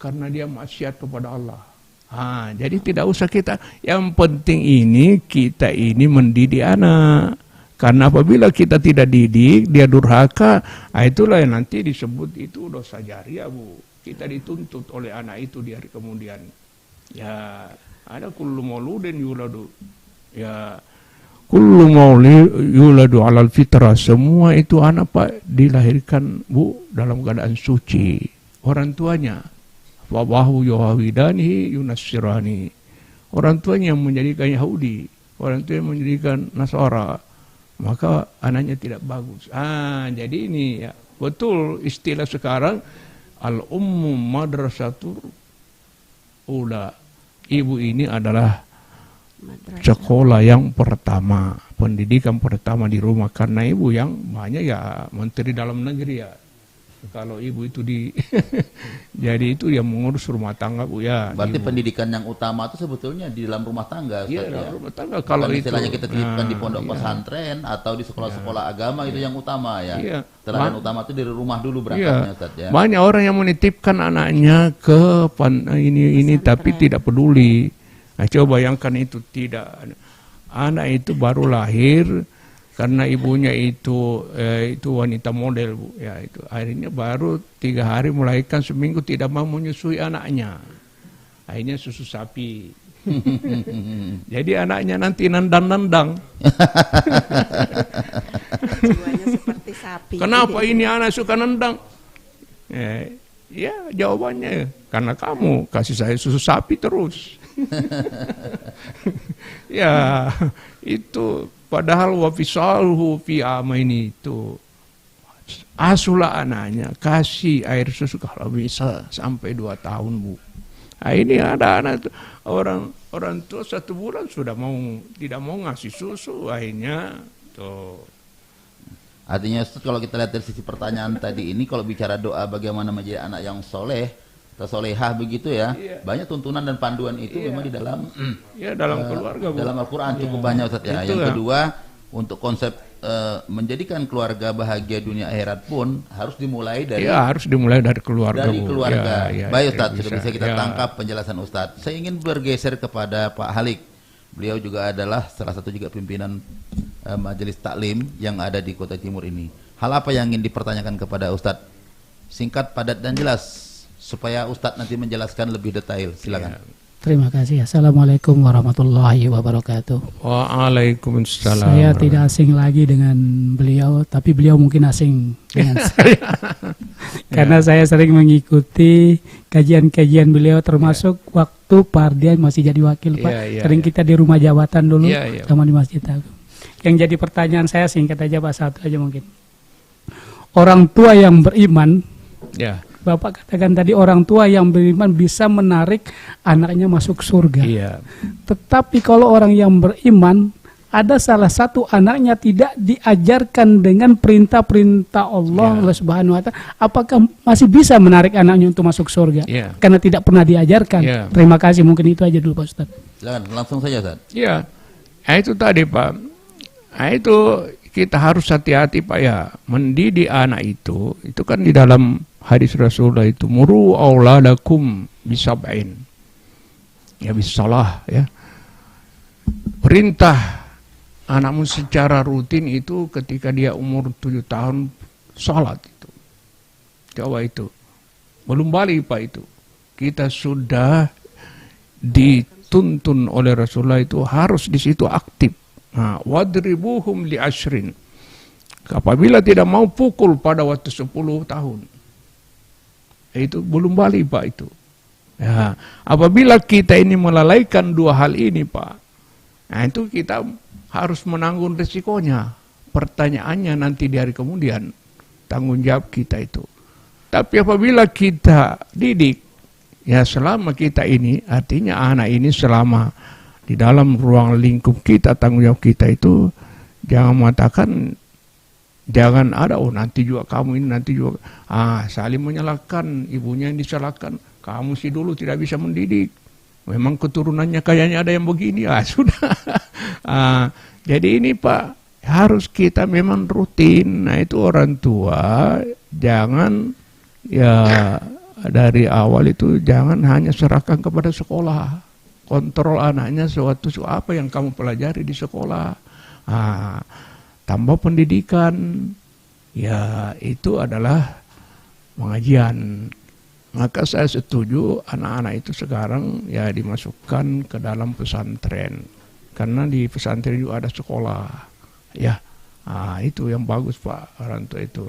karena dia maksiat kepada Allah. Jadi tidak usah kita. Yang penting ini kita ini mendidik anak. Karena apabila kita tidak didik, dia durhaka, itulah yang nanti disebut itu dosa jariah Bu. Kita dituntut oleh anak itu di hari kemudian. Ya. Ada kullu mauludin yuladu. Ya, kullu maulid yuladu alal fitrah. Semua itu anak Pak dilahirkan Bu dalam keadaan suci. Orang tuanya wabahu yuhawidani yunassirani. Orang tuanya yang menjadikan Yahudi, orang tuanya yang menjadikan Nasara. Maka anaknya tidak bagus. Jadi ini ya, betul istilah sekarang al-ummu madrasatur ula. Ibu ini adalah sekolah yang pertama, pendidikan pertama di rumah. Karena ibu yang banyak ya menteri dalam negeri ya. Kalau ibu itu jadi itu yang mengurus rumah tangga, Bu, ya. Berarti ibu. pendidikan yang utama itu sebetulnya di dalam rumah tangga, Ustaz, Iya, ya. dalam rumah tangga. Kalau Bukan itu istilahnya kita titipkan di pondok iya. pesantren atau di sekolah-sekolah agama itu yang utama ya. Iya. Teladan utama itu dari rumah dulu Iya. berangkatnya, Ustaz, ya. Banyak orang yang menitipkan anaknya ke ini tapi tidak peduli. Nah, coba bayangkan itu tidak. Anak itu baru lahir karena ibunya itu wanita model, Bu. Ya, itu akhirnya baru 3 hari melahirkan, seminggu tidak mau menyusui anaknya. Akhirnya susu sapi. Jadi anaknya nanti nendang-nendang. Jiwanya seperti sapi. Kenapa ini anak suka nendang? Ya jawabannya karena kamu kasih saya susu sapi terus. Ya itu padahal wafisalhu fi amaini itu asulah anaknya, kasih air susu kalau bisa sampai 2 tahun, Bu. Nah, ini ada anak orang tua 1 bulan sudah tidak mau ngasih susu, akhirnya tuh. Artinya Ustaz, kalau kita lihat dari sisi pertanyaan tadi ini, kalau bicara doa bagaimana menjadi anak yang soleh atau solehah begitu ya, Iya. banyak tuntunan dan panduan itu memang di dalam Ya dalam keluarga, Bu. dalam Al-Quran cukup banyak, Ustaz, ya. Itu Yang ya. kedua, untuk konsep menjadikan keluarga bahagia dunia akhirat pun harus dimulai dari Ya harus dimulai dari keluarga, Bu. keluarga. Ya, Baik, ya, Ustaz, sudah bisa kita Ya. tangkap penjelasan Ustaz. Saya ingin bergeser kepada Pak Halik. Beliau juga adalah salah satu juga pimpinan majelis taklim yang ada di Kota Timur ini. Hal apa yang ingin dipertanyakan kepada Ustaz? Singkat, padat, dan jelas supaya Ustaz nanti menjelaskan lebih detail. Silakan. Terima kasih. Assalamualaikum warahmatullahi wabarakatuh. Waalaikumsalam. Saya tidak asing lagi dengan beliau, tapi beliau mungkin asing dengan saya. Karena saya sering mengikuti kajian-kajian beliau, termasuk waktu Pardian masih jadi wakil, Pak. Sering kita di rumah jabatan dulu sama di Masjid Agung. Yang jadi pertanyaan saya singkat aja, Pak, satu aja mungkin. Orang tua yang beriman, Ya. Bapak katakan tadi orang tua yang beriman bisa menarik anaknya masuk surga. Iya. Tetapi kalau orang yang beriman, ada salah satu anaknya tidak diajarkan dengan perintah-perintah Allah Subhanahu wa Ta'ala, apakah masih bisa menarik anaknya untuk masuk surga? Iya. Karena tidak pernah diajarkan. Iya. Terima kasih, mungkin itu aja dulu, Pak Ustaz. Silakan, langsung saja, Ustaz. Ya. Nah, itu tadi, Pak. Nah, itu kita harus hati-hati, Pak, ya. Mendidik anak itu kan di dalam hadis Rasulullah itu muru auladakum bisab'in. Ya bisalah, ya. Perintah anakmu secara rutin itu ketika dia umur 7 tahun salat itu. Coba itu. Belum balik, Pak, itu. Kita sudah dituntun oleh Rasulullah itu harus di situ aktif. Nah, wadribuhum li ashrin. Apabila tidak mau pukul pada waktu 10 tahun. Itu belum balik, Pak, itu. Ya, apabila kita ini melalaikan 2 hal ini, Pak, nah itu kita harus menanggung resikonya. Pertanyaannya nanti di hari kemudian, tanggung jawab kita itu. Tapi apabila kita didik, ya selama kita ini, artinya anak ini selama di dalam ruang lingkup kita, tanggung jawab kita itu, jangan mengatakan, jangan ada, oh nanti juga kamu ini, nanti juga. Saling menyalahkan, ibunya yang disalahkan. Kamu sih dulu tidak bisa mendidik. Memang keturunannya kayaknya ada yang begini. Sudah. Jadi ini, Pak, harus kita memang rutin. Nah itu orang tua, jangan ya dari awal itu jangan hanya serahkan kepada sekolah. Kontrol anaknya suatu apa yang kamu pelajari di sekolah. Tambah pendidikan, ya itu adalah pengajian. Maka saya setuju anak-anak itu sekarang ya dimasukkan ke dalam pesantren. Karena di pesantren juga ada sekolah. Ya, itu yang bagus, Pak, orang tua itu.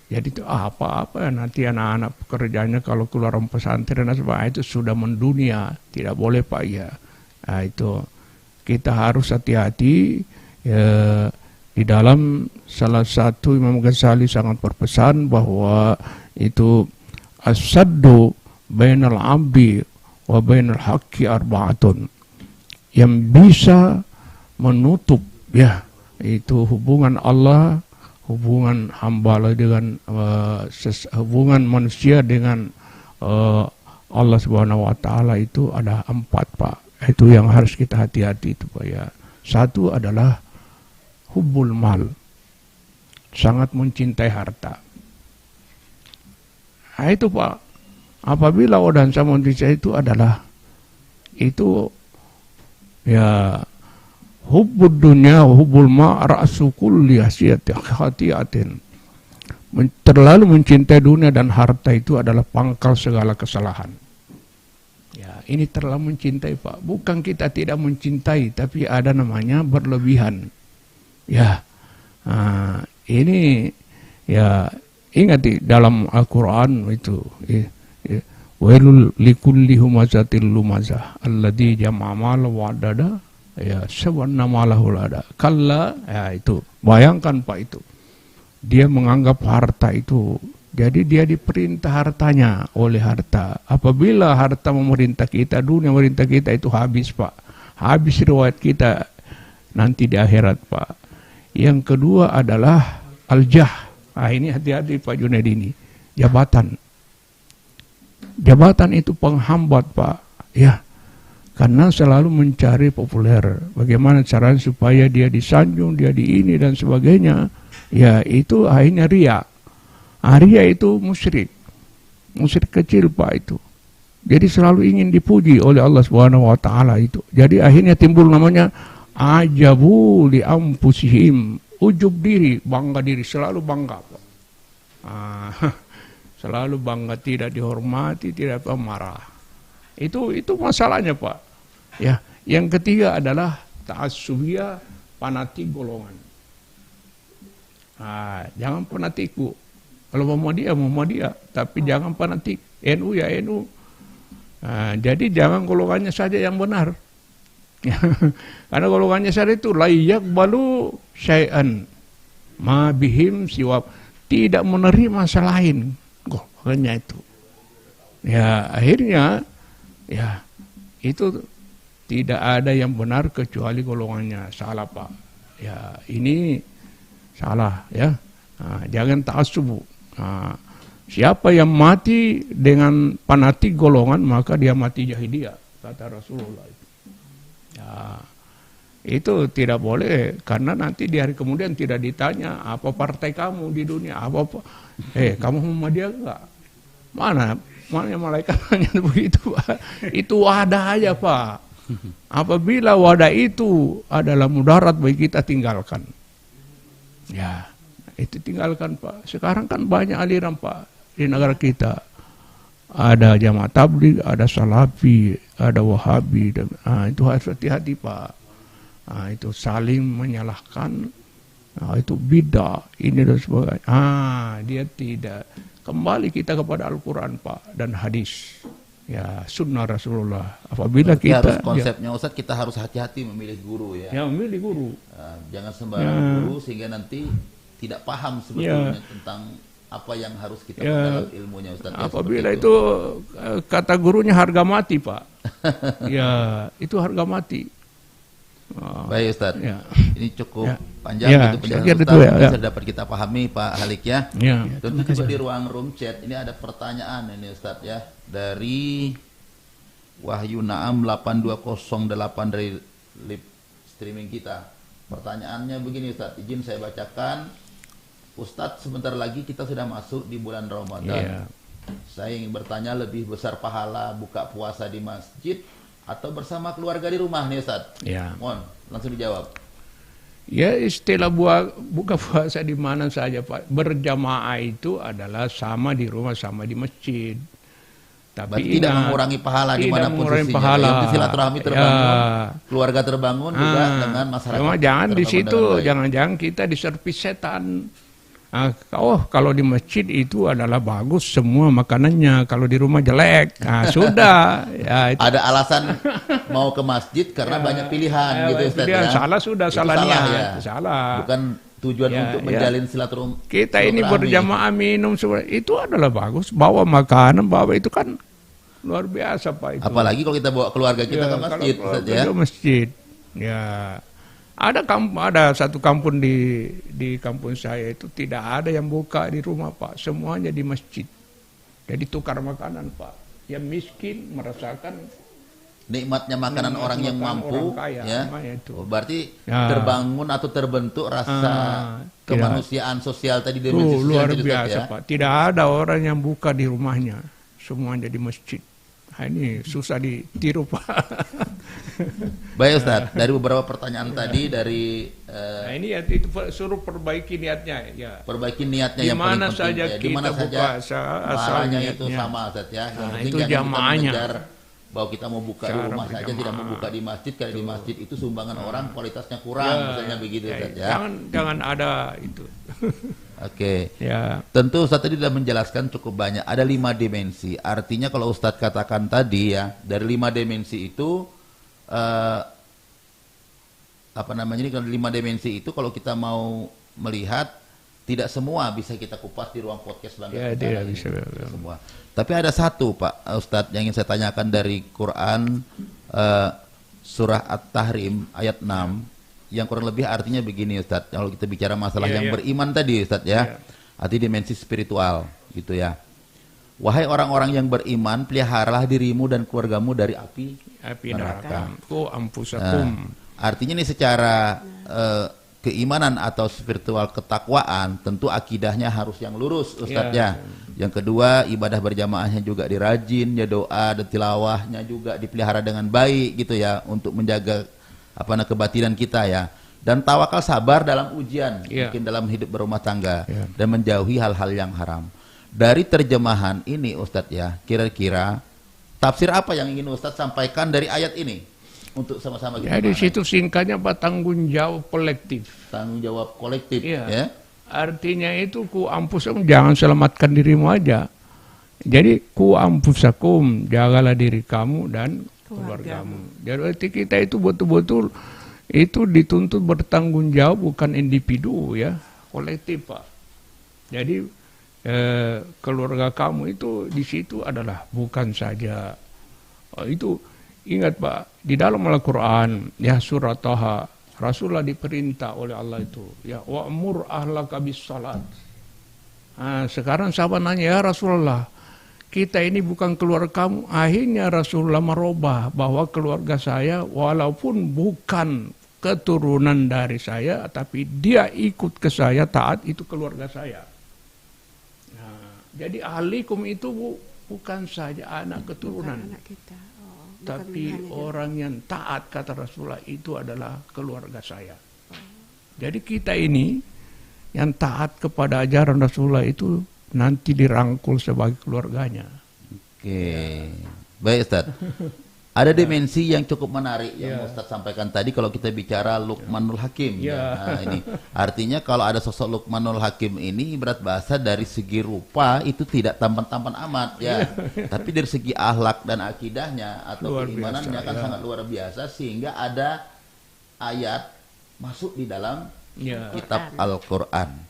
Jadi itu apa-apa ya nanti anak-anak pekerjaannya kalau keluar pesantren itu sudah mendunia. Tidak boleh, Pak, ya. Itu kita harus hati-hati. Ya, di dalam salah satu Imam Ghazali sangat berpesan bahwa itu as-saddu bainal abdi wa bainal haqqi arba'atun, yang bisa menutup ya itu hubungan Allah hubungan hamba dengan hubungan manusia dengan Allah Subhanahu wa taala itu ada 4, Pak. Itu yang harus kita hati-hati itu, Pak ya. Satu adalah hubbul mal. Sangat mencintai harta. Nah, itu, Pak. Apabila dansa manusia itu adalah itu ya hubbud dunya wa hubbul ma ra'su kulli hatiatin. Terlalu mencintai dunia dan harta itu adalah pangkal segala kesalahan. Ya, ini terlalu mencintai, Pak. Bukan kita tidak mencintai, tapi ada namanya berlebihan. Ya, ini ya ingat di dalam Al-Quran itu. Wailul likulli humazatil lumazah alladzi jama'a mal wa adada ya sabanna malahul ada. Kalla ya itu. Bayangkan, Pak, itu. Dia menganggap harta itu, jadi dia diperintah hartanya oleh harta. Apabila harta memerintah kita, dunia memerintah kita, itu habis, Pak. Habis riwayat kita nanti di akhirat, Pak. Yang kedua adalah al-jah. Ini hati-hati, Pak Junaid, ini jabatan. Jabatan itu penghambat, Pak. Ya, karena selalu mencari populer. Bagaimana caranya supaya dia disanjung, dia di ini dan sebagainya. Ya, itu akhirnya riya. Riya itu musyrik. Musyrik kecil, Pak, itu. Jadi selalu ingin dipuji oleh Allah Subhanahu wa taala itu. Jadi akhirnya timbul namanya ajabu li anfusihim. Ujub diri, bangga diri, selalu bangga, Pak. Selalu bangga, tidak dihormati, tidak marah. Itu masalahnya, Pak. Ya, yang ketiga adalah ta'assubiyah, fanatik golongan. Jangan fanatik, Bu. Kalau Muhammadiyah, tapi jangan fanatik. NU ya NU. Jadi jangan golongannya saja yang benar. Karena golongannya saja itu layak balu syai'an ma bihim siwab, tidak menerima selain golongannya itu. Ya, akhirnya ya itu tidak ada yang benar kecuali golongannya. Salah, Pak. Ya, ini salah, ya. Jangan ta'assub. Siapa yang mati dengan fanatik golongan, maka dia mati jahiliyah, kata Rasulullah itu. Ya, itu tidak boleh, karena nanti di hari kemudian tidak ditanya apa partai kamu di dunia, apa. Kamu Muhammadiyah enggak? Mana malaikat nanya begitu, Pak. Itu wadah aja, Pak. Apabila wadah itu adalah mudarat bagi kita, tinggalkan. Ya, itu tinggalkan, Pak. Sekarang kan banyak aliran, Pak, di negara kita. Ada Jamaah Tabligh, ada Salafi, ada Wahabi. Itu harus hati-hati, Pak. Itu saling menyalahkan. Itu bid'ah, ini dan sebagainya. Dia tidak. Kembali kita kepada Al-Quran, Pak, dan hadis. Ya, sunnah Rasulullah. Apabila berarti kita harus konsepnya, Ustaz, kita harus hati-hati memilih guru, ya. Ya, memilih guru. Jangan sembarang guru sehingga nanti tidak paham sebetulnya tentang apa yang harus kita dalam ilmunya, Ustaz. Apabila itu kata gurunya harga mati, Pak. Ya, itu harga mati. Baik, Ustaz. Ya. Ini cukup panjang itu penjelasan Ustaz. Bisa dapat kita pahami, Pak Halik, ya. Tentu juga di ruang room chat ini ada pertanyaan ini, Ustaz, ya, dari Wahyu Naam 8208 dari live streaming kita. Pertanyaannya begini, Ustaz, izin saya bacakan. Ustadz, sebentar lagi kita sudah masuk di bulan Ramadan. Saya ingin bertanya, lebih besar pahala buka puasa di masjid atau bersama keluarga di rumah nih, Ustadz? Mohon langsung dijawab. Ya, istilah buka puasa di mana saja, Pak. Berjamaah itu adalah sama di rumah, sama di masjid. Tapi tidak mengurangi pahala dimanapun posisinya. Yang silaturahmi terbangun, keluarga terbangun juga dengan masyarakat. Cuma jangan di situ, jangan-jangan kita diservis setan. Kalau di masjid itu adalah bagus semua makanannya, kalau di rumah jelek. Sudah. Ya, itu. Ada alasan mau ke masjid karena banyak pilihan, gitu, Ustaz, ya. Salah, sudah salah niat. Ya. Salah. Bukan tujuan untuk menjalin silaturahmi. Kita ini berjamaah minum itu adalah bagus. Bawa makanan, bawa itu kan luar biasa, Pak, itu. Apalagi kalau kita bawa keluarga kita ke masjid, ke masjid. Ya. Ada satu kampung di kampung saya itu tidak ada yang buka di rumah Pak, semuanya di masjid. Jadi tukar makanan Pak. Yang miskin merasakan nikmatnya makanan orang yang mampu, orang kaya, ya. Itu. Oh, berarti Ya. terbangun atau terbentuk rasa kemanusiaan sosial tadi di Luar tadi, Ustaz, biasa ya. Pak. Tidak ada orang yang buka di rumahnya, semuanya di masjid. Nah, ini susah ditiru Pak. Baik Ustaz, dari beberapa pertanyaan tadi dari Nah ini ya itu suruh perbaiki niatnya ya. perbaiki niatnya Di yang paling mana penting, saja ya. Di mana kita saja buka asal pahalanya itu niatnya. sama Ustaz ya. Yang Nah, penting itu jangan kita jamaahnya. mengejar bahwa kita mau buka di Cara rumah saja, berjamaah. tidak mau buka di masjid, karena di masjid itu sumbangan orang kualitasnya kurang, misalnya begitu Ustaz ya. Jangan ada itu. Oke. Ya. Tentu Ustadz tadi sudah menjelaskan cukup banyak. Ada 5 dimensi. Artinya kalau Ustadz katakan tadi ya, dari 5 dimensi itu ini kalau 5 dimensi itu kalau kita mau melihat tidak semua bisa kita kupas di ruang podcast Bangga Ya, Kencana tidak ini. bisa. Tidak semua. Tapi ada satu Pak Ustadz yang ingin saya tanyakan dari Quran surah At-Tahrim ayat 6 yang kurang lebih artinya begini Ustadz. Kalau kita bicara masalah yang beriman tadi Ustadz ya, arti dimensi spiritual gitu ya. Wahai orang-orang yang beriman, peliharalah dirimu dan keluargamu dari api neraka. Ku ampusakum. Artinya ini secara keimanan atau spiritual ketakwaan, tentu akidahnya harus yang lurus Ustadz ya. Yang kedua, ibadah berjamaahnya juga dirajin, ya doa dan tilawahnya juga dipelihara dengan baik gitu ya, untuk menjaga kebatinan kita ya. Dan tawakal sabar dalam ujian, mungkin dalam hidup berumah tangga, dan menjauhi hal-hal yang haram. Dari terjemahan ini Ustadz ya, kira-kira tafsir apa yang ingin Ustadz sampaikan dari ayat ini untuk sama-sama kita Jadi pahami? situ singkatnya Pak, tanggung jawab kolektif. Tanggung jawab kolektif Iya. ya. Artinya itu ku ampusakum, jangan selamatkan dirimu aja. Jadi ku ampusakum, jagalah diri kamu dan keluargamu. Jadi kita itu betul-betul itu dituntut bertanggung jawab, bukan individu ya, kolektif Pak. Jadi keluarga kamu itu di situ adalah bukan saja itu, ingat Pak, di dalam Al-Quran ya surat Taha, Rasulullah diperintah oleh Allah itu ya wa'mur ahlaka bis salat. Nah, sekarang sahabat nanya, ya Rasulullah, kita ini bukan keluarga kamu. Akhirnya Rasulullah merubah bahwa keluarga saya walaupun bukan keturunan dari saya, tapi dia ikut ke saya, taat, itu keluarga saya. Jadi ahlikum itu bukan saja anak keturunan, Bukan anak kita. tapi orang yang taat, kata Rasulullah, itu adalah keluarga saya. Jadi kita ini yang taat kepada ajaran Rasulullah itu nanti dirangkul sebagai keluarganya. Oke. Baik Ustaz. Ada dimensi yang cukup menarik yang Ustaz sampaikan tadi kalau kita bicara Luqmanul Hakim. Nah, ini artinya kalau ada sosok Luqmanul Hakim ini berat bahasa dari segi rupa itu tidak tampan-tampan amat ya. Tapi dari segi akhlak dan akidahnya atau Luar keimanannya biasa, kan sangat luar biasa, sehingga ada ayat masuk di dalam kitab Al-Quran.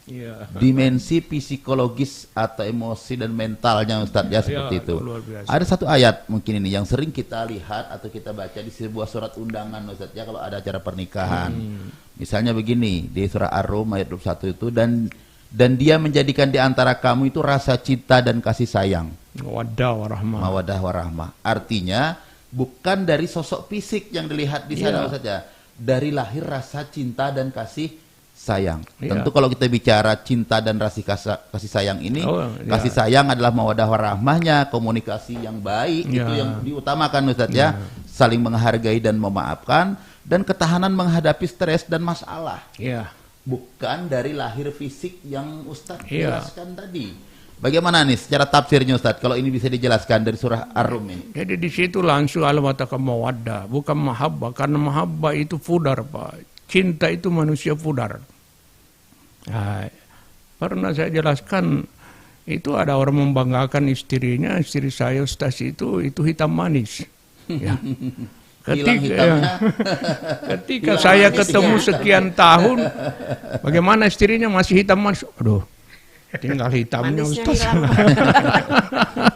Dimensi psikologis atau emosi dan mentalnya Ustadz ya, seperti itu. Ada satu ayat mungkin ini yang sering kita lihat atau kita baca di sebuah surat undangan Ustadz ya, kalau ada acara pernikahan. Misalnya begini di surah Ar-Rum ayat 21 itu, dan dia menjadikan di antara kamu itu rasa cinta dan kasih sayang. Mawaddah warahmah. Artinya bukan dari sosok fisik yang dilihat di sana Ustadz ya, dari lahir rasa cinta dan kasih sayang. Tentu kalau kita bicara cinta dan kasih sayang ini, kasih sayang adalah mawaddah warahmahnya, komunikasi yang baik itu yang diutamakan Ustadz ya, saling menghargai dan memaafkan, dan ketahanan menghadapi stres dan masalah. Bukan dari lahir fisik yang Ustadz jelaskan tadi. Bagaimana nih secara tafsirnya Ustadz, kalau ini bisa dijelaskan dari surah Ar-Rum ini? Jadi di situ langsung Allah mengatakan mawaddah, bukan mahabbah, karena mahabbah itu pudar Pak. Cinta itu manusia pudar. Nah, pernah saya jelaskan, itu ada orang membanggakan istrinya, istri saya Ustaz itu hitam manis. Ya. Ketika saya ketemu sekian tahun, bagaimana istrinya masih hitam manis? Aduh, tinggal hitamnya Manisnya Ustaz. hilang.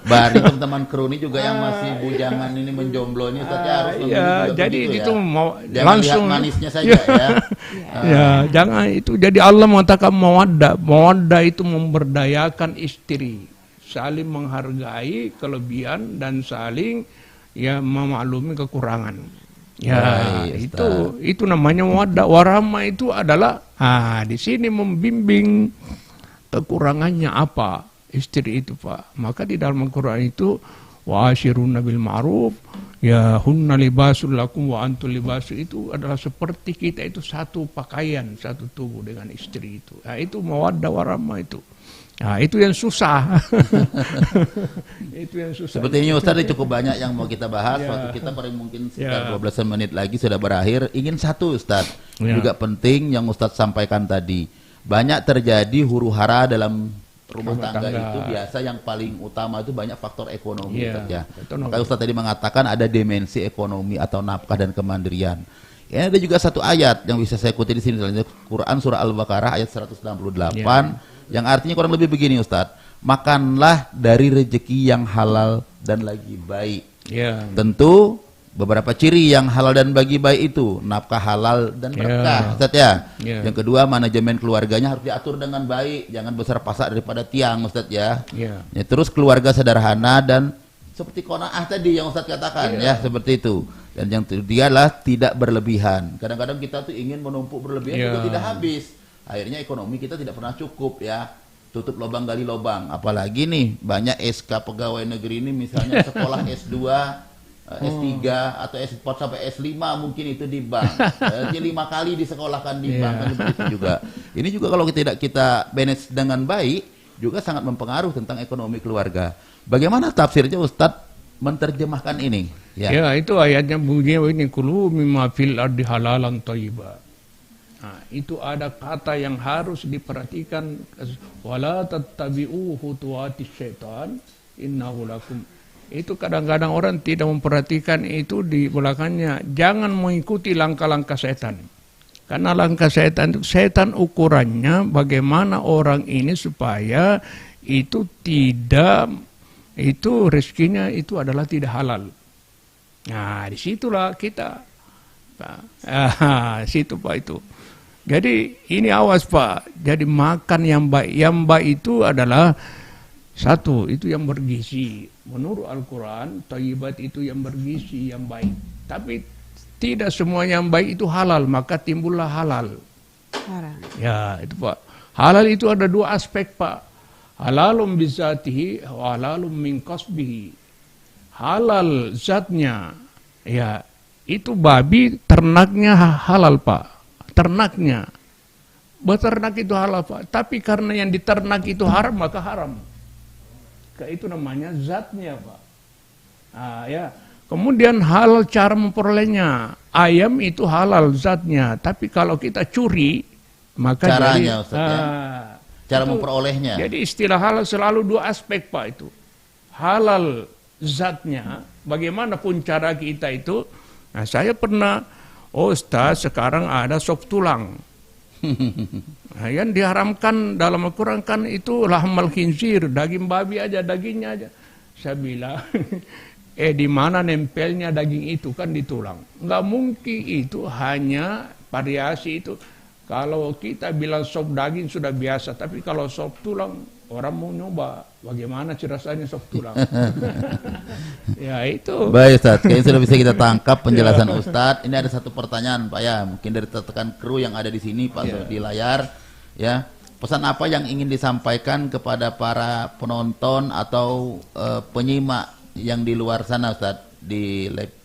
Bari teman-teman kru ini juga yang masih bujangan ini menjomblo ini Ustaz ya harus Ya, juga jadi begitu itu ya. mau Jangan langsung lihat manisnya saja ya. ya, jangan itu. Jadi Allah mengatakan mawaddah itu memberdayakan istri, saling menghargai kelebihan dan saling ya memaklumi kekurangan. Ya, Baik, itu namanya mawaddah. Warahmah itu adalah di sini membimbing kekurangannya apa istri itu, Pak. Maka di dalam Al-Qur'an itu wa asyiruna bil ma'ruf, ya hunna libasul lakum wa antum libasul, itu adalah seperti kita itu satu pakaian, satu tubuh dengan istri itu. Nah, itu mawaddah warahmah itu. Nah, itu yang susah. Itu yang susah. Sepertinya Ustaz cukup banyak yang mau kita bahas. Waktu kita paling mungkin sekitar 12 menit lagi sudah berakhir. Ingin satu Ustaz juga penting yang Ustaz sampaikan tadi. Banyak terjadi huru-hara dalam rumah tangga itu, biasa yang paling utama itu banyak faktor ekonomi Ustaz ya. Maka Ustaz tadi mengatakan ada dimensi ekonomi atau nafkah dan kemandirian. Ya, ada juga satu ayat yang bisa saya kutip di sini, Quran surah Al-Baqarah ayat 168 yang artinya kurang lebih begini Ustadz, makanlah dari rezeki yang halal dan lagi baik. Tentu beberapa ciri yang halal dan bagi baik itu nafkah halal dan berkah Ustadz ya. Yang kedua, manajemen keluarganya harus diatur dengan baik, jangan besar pasak daripada tiang Ustadz ya. Terus keluarga sederhana dan seperti qanaah tadi yang Ustadz katakan ya, seperti itu. Dan yang ketiga adalah tidak berlebihan. Kadang-kadang kita tuh ingin menumpuk berlebihan juga tidak habis. Akhirnya ekonomi kita tidak pernah cukup ya. Tutup lubang gali lubang. Apalagi nih banyak SK pegawai negeri ini misalnya sekolah S2, S3 atau S4 sampai S5 mungkin itu di bank. Jadi 5 kali disekolahkan di bank kan begitu juga. Ini juga kalau tidak kita manage dengan baik juga sangat mempengaruhi tentang ekonomi keluarga. Bagaimana tafsirnya Ustadz menerjemahkan ini? Ya, itu ayatnya bunyinya ini, kulu mimma fil ardi halalan thayyiba. Nah, itu ada kata yang harus diperhatikan, wala tattabi'u khutuwatis syaitan innahu lakum. Itu kadang-kadang orang tidak memperhatikan itu di belakangnya. Jangan mengikuti langkah-langkah setan. Karena langkah setan itu, setan ukurannya bagaimana orang ini supaya itu tidak, itu rezekinya itu adalah tidak halal. Nah, disitulah kita, situ Pak itu. Jadi ini awas Pak, jadi makan yang baik. Yang baik itu adalah satu, itu yang bergizi. Menurut Al-Quran, thayyibat itu yang bergizi, yang baik. Tapi tidak semua yang baik itu halal, maka timbullah halal. Ya, itu Pak. Halal itu ada dua aspek Pak. Halalum bizatihi wa halalum min kasbihi. Halal zatnya, ya itu babi ternaknya halal Pak. Ternaknya, beternak itu halal Pak. Tapi karena yang diternak itu haram, maka haram. Itu namanya zatnya Pak. Nah, ya. Kemudian halal cara memperolehnya. Ayam itu halal zatnya. Tapi kalau kita curi, maka caranya, jadi, Ustaz, cara memperolehnya. Jadi istilah halal selalu dua aspek Pak itu. Halal zatnya, bagaimanapun cara kita itu. Nah, saya pernah, Ustaz, sekarang ada sop tulang. Nah, yang diharamkan dalam Al-Quran kan itu lahmal khinzir, daging babi aja, dagingnya aja. Saya bilang, di mana nempelnya daging itu kan di tulang. Nggak mungkin itu hanya variasi itu. Kalau kita bilang sop daging sudah biasa, tapi kalau sop tulang, orang mau nyoba bagaimana sih rasanya sop tulang. Ya itu. Baik Ustaz, kayaknya sudah bisa kita tangkap penjelasan Ustaz. Ini ada satu pertanyaan Pak ya, mungkin dari tekan kru yang ada di sini Pak di layar ya. Pesan apa yang ingin disampaikan kepada para penonton atau penyimak yang di luar sana Ustaz di live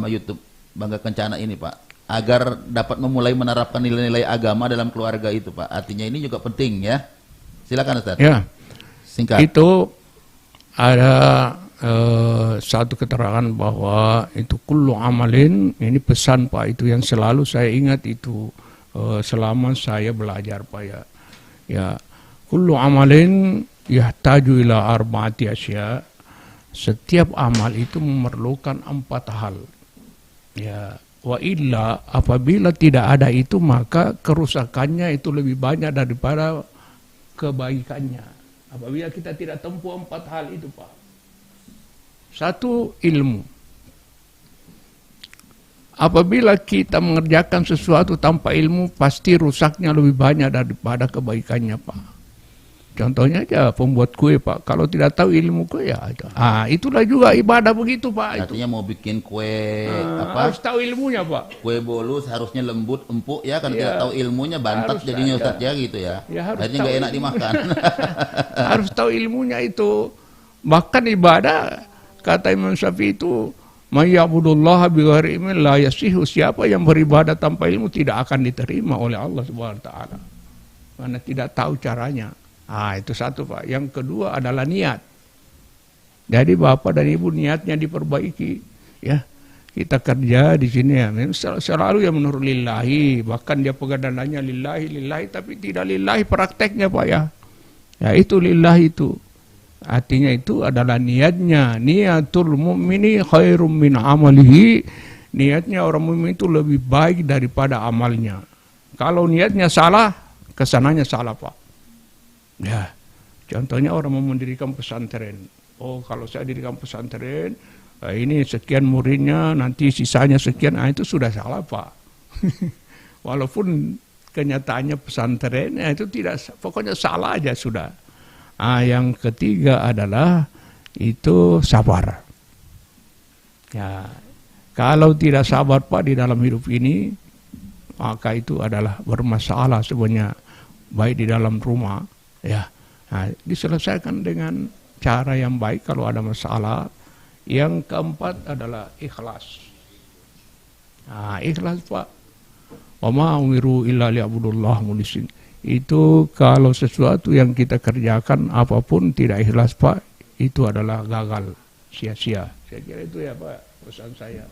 YouTube Bangga Kencana ini Pak, agar dapat memulai menerapkan nilai-nilai agama dalam keluarga itu Pak. Artinya ini juga penting ya. Silakan Ustaz. Ya. Singkat. Itu ada satu keterangan bahwa itu kullu amalin, ini pesan Pak, itu yang selalu saya ingat itu selama saya belajar Pak ya. Ya, kullu amalin yahtaju ila arba'ati asya. Setiap amal itu memerlukan 4 hal. Ya, wa illa, apabila tidak ada itu maka kerusakannya itu lebih banyak daripada kebaikannya. Apabila kita tidak tempuh 4 hal itu, Pak. 1, ilmu. Apabila kita mengerjakan sesuatu tanpa ilmu, pasti rusaknya lebih banyak daripada kebaikannya, Pak. Contohnya aja pembuat kue, Pak. Kalau tidak tahu ilmu kue, ya itu. Itulah juga ibadah begitu, Pak. Artinya mau bikin kue Harus tahu ilmunya, Pak. Kue bolu seharusnya lembut, empuk ya. Kalau Iya. tidak tahu ilmunya bantat Harus jadinya ada. Ustaz ya gitu ya. Ya, harus Akhirnya tahu nggak enak dimakan. Harus tahu ilmunya itu. Bahkan ibadah, kata Imam Syafi'i itu, mayya'budullaha bighairi ilmin la yasihu. Siapa yang beribadah tanpa ilmu tidak akan diterima oleh Allah Subhanahu wa taala. Karena tidak tahu caranya. Itu 1, Pak. Yang kedua adalah niat. Jadi Bapak dan Ibu niatnya diperbaiki, ya. Kita kerja di sini ya, selalu yang menurut lillahi, bahkan dia pegadaiannya lillahi, tapi tidak lillahi prakteknya, Pak ya. Ya itu lillahi itu. Artinya itu adalah niatnya. Niatul mu'mini khairum min amalihi. Niatnya orang mukmin itu lebih baik daripada amalnya. Kalau niatnya salah, kesananya salah, Pak. Ya, contohnya orang mau mendirikan pesantren. Kalau saya dirikan pesantren, ini sekian muridnya, nanti sisanya sekian, itu sudah salah, Pak. Walaupun kenyataannya pesantren, itu tidak, pokoknya salah aja sudah. Yang ketiga adalah itu sabar. Ya, kalau tidak sabar, Pak, di dalam hidup ini, maka itu adalah bermasalah sebenarnya, baik di dalam rumah. Ya, diselesaikan dengan cara yang baik kalau ada masalah. Yang keempat adalah ikhlas. Ikhlas, Pak. Wa ma umiru illa liya'budullah mukhlishin. Itu kalau sesuatu yang kita kerjakan apapun tidak ikhlas, Pak, itu adalah gagal, sia-sia. Saya kira itu ya, Pak, pesan saya.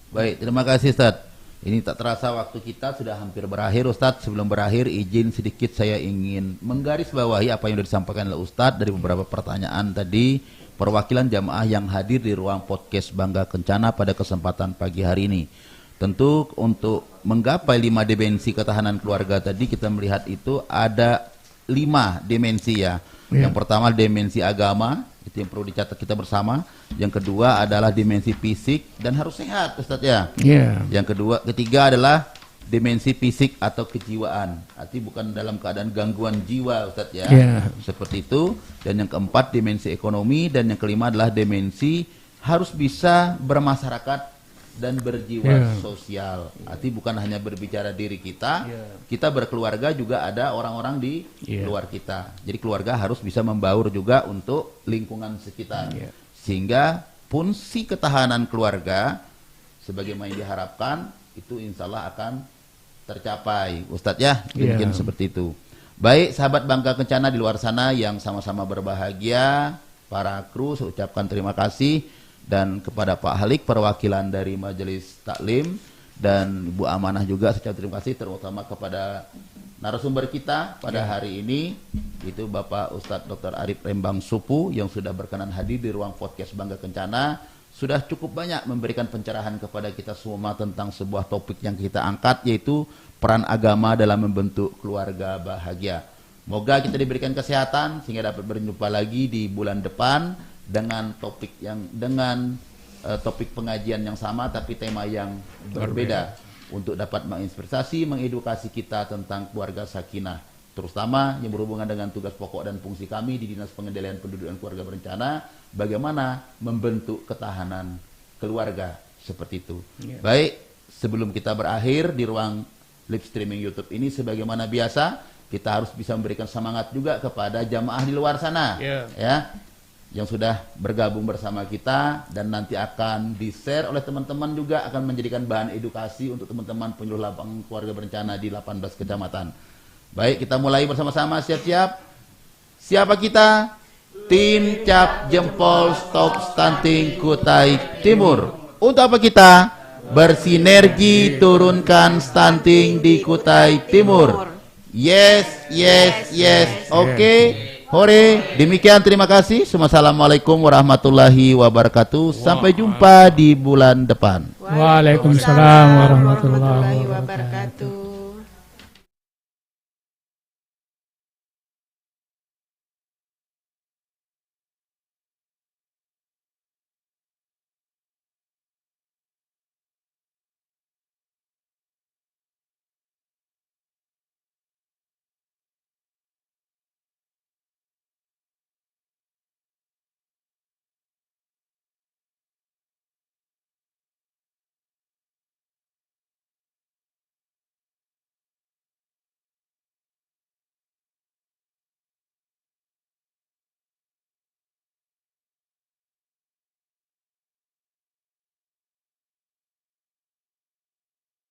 Baik, terima kasih Ustaz. Ini tak terasa waktu kita sudah hampir berakhir, Ustadz. Sebelum berakhir, izin sedikit saya ingin menggarisbawahi apa yang sudah disampaikan oleh Ustadz dari beberapa pertanyaan tadi. Perwakilan jamaah yang hadir di ruang podcast Bangga Kencana pada kesempatan pagi hari ini. Tentu untuk menggapai 5 dimensi ketahanan keluarga tadi, kita melihat itu ada 5 dimensi ya. Yang pertama dimensi agama, itu yang perlu dicatat kita bersama. Yang kedua adalah dimensi fisik dan harus sehat, Ustaz ya. Yang ketiga adalah dimensi fisik atau kejiwaan. Arti bukan dalam keadaan gangguan jiwa, Ustaz ya. Seperti itu. Dan yang keempat dimensi ekonomi, dan yang kelima adalah dimensi harus bisa bermasyarakat dan berjiwa sosial. Arti bukan hanya berbicara diri kita, kita berkeluarga juga ada orang-orang di luar kita. Jadi keluarga harus bisa membaur juga untuk lingkungan sekitar. Sehingga fungsi ketahanan keluarga sebagaimana yang diharapkan itu insya Allah akan tercapai, Ustadz ya. Mungkin seperti itu. Baik, sahabat Bangga Kencana di luar sana yang sama-sama berbahagia, para kru, saya ucapkan terima kasih. Dan kepada Pak Halik, perwakilan dari Majelis Taklim, dan Ibu Amanah juga saya terima kasih, terutama kepada narasumber kita pada hari ini, itu Bapak Ustadz Dr. Arif Rembang Supu yang sudah berkenan hadir di ruang podcast Bangga Kencana. Sudah cukup banyak memberikan pencerahan kepada kita semua tentang sebuah topik yang kita angkat, yaitu peran agama dalam membentuk keluarga bahagia. Moga kita diberikan kesehatan sehingga dapat berjumpa lagi di bulan depan dengan topik topik pengajian yang sama tapi tema yang berbeda untuk dapat menginspirasi, mengedukasi kita tentang keluarga sakinah, terutama yang berhubungan dengan tugas pokok dan fungsi kami di Dinas Pengendalian Penduduk dan Keluarga Berencana, bagaimana membentuk ketahanan keluarga seperti itu. Baik, sebelum kita berakhir di ruang live streaming YouTube ini, sebagaimana biasa kita harus bisa memberikan semangat juga kepada jamaah di luar sana, ya, yang sudah bergabung bersama kita dan nanti akan di-share oleh teman-teman, juga akan menjadikan bahan edukasi untuk teman-teman penyuluh lapangan keluarga berencana di 18 kecamatan. Baik, kita mulai bersama-sama, siap-siap. Siapa kita? Tim Cap Jempol Stop Stunting Kutai Timur. Untuk apa kita? Bersinergi turunkan stunting di Kutai Timur. Yes, yes, yes. Oke. Hore, demikian, terima kasih. Assalamualaikum warahmatullahi wabarakatuh. Sampai jumpa di bulan depan. Waalaikumsalam warahmatullahi wabarakatuh.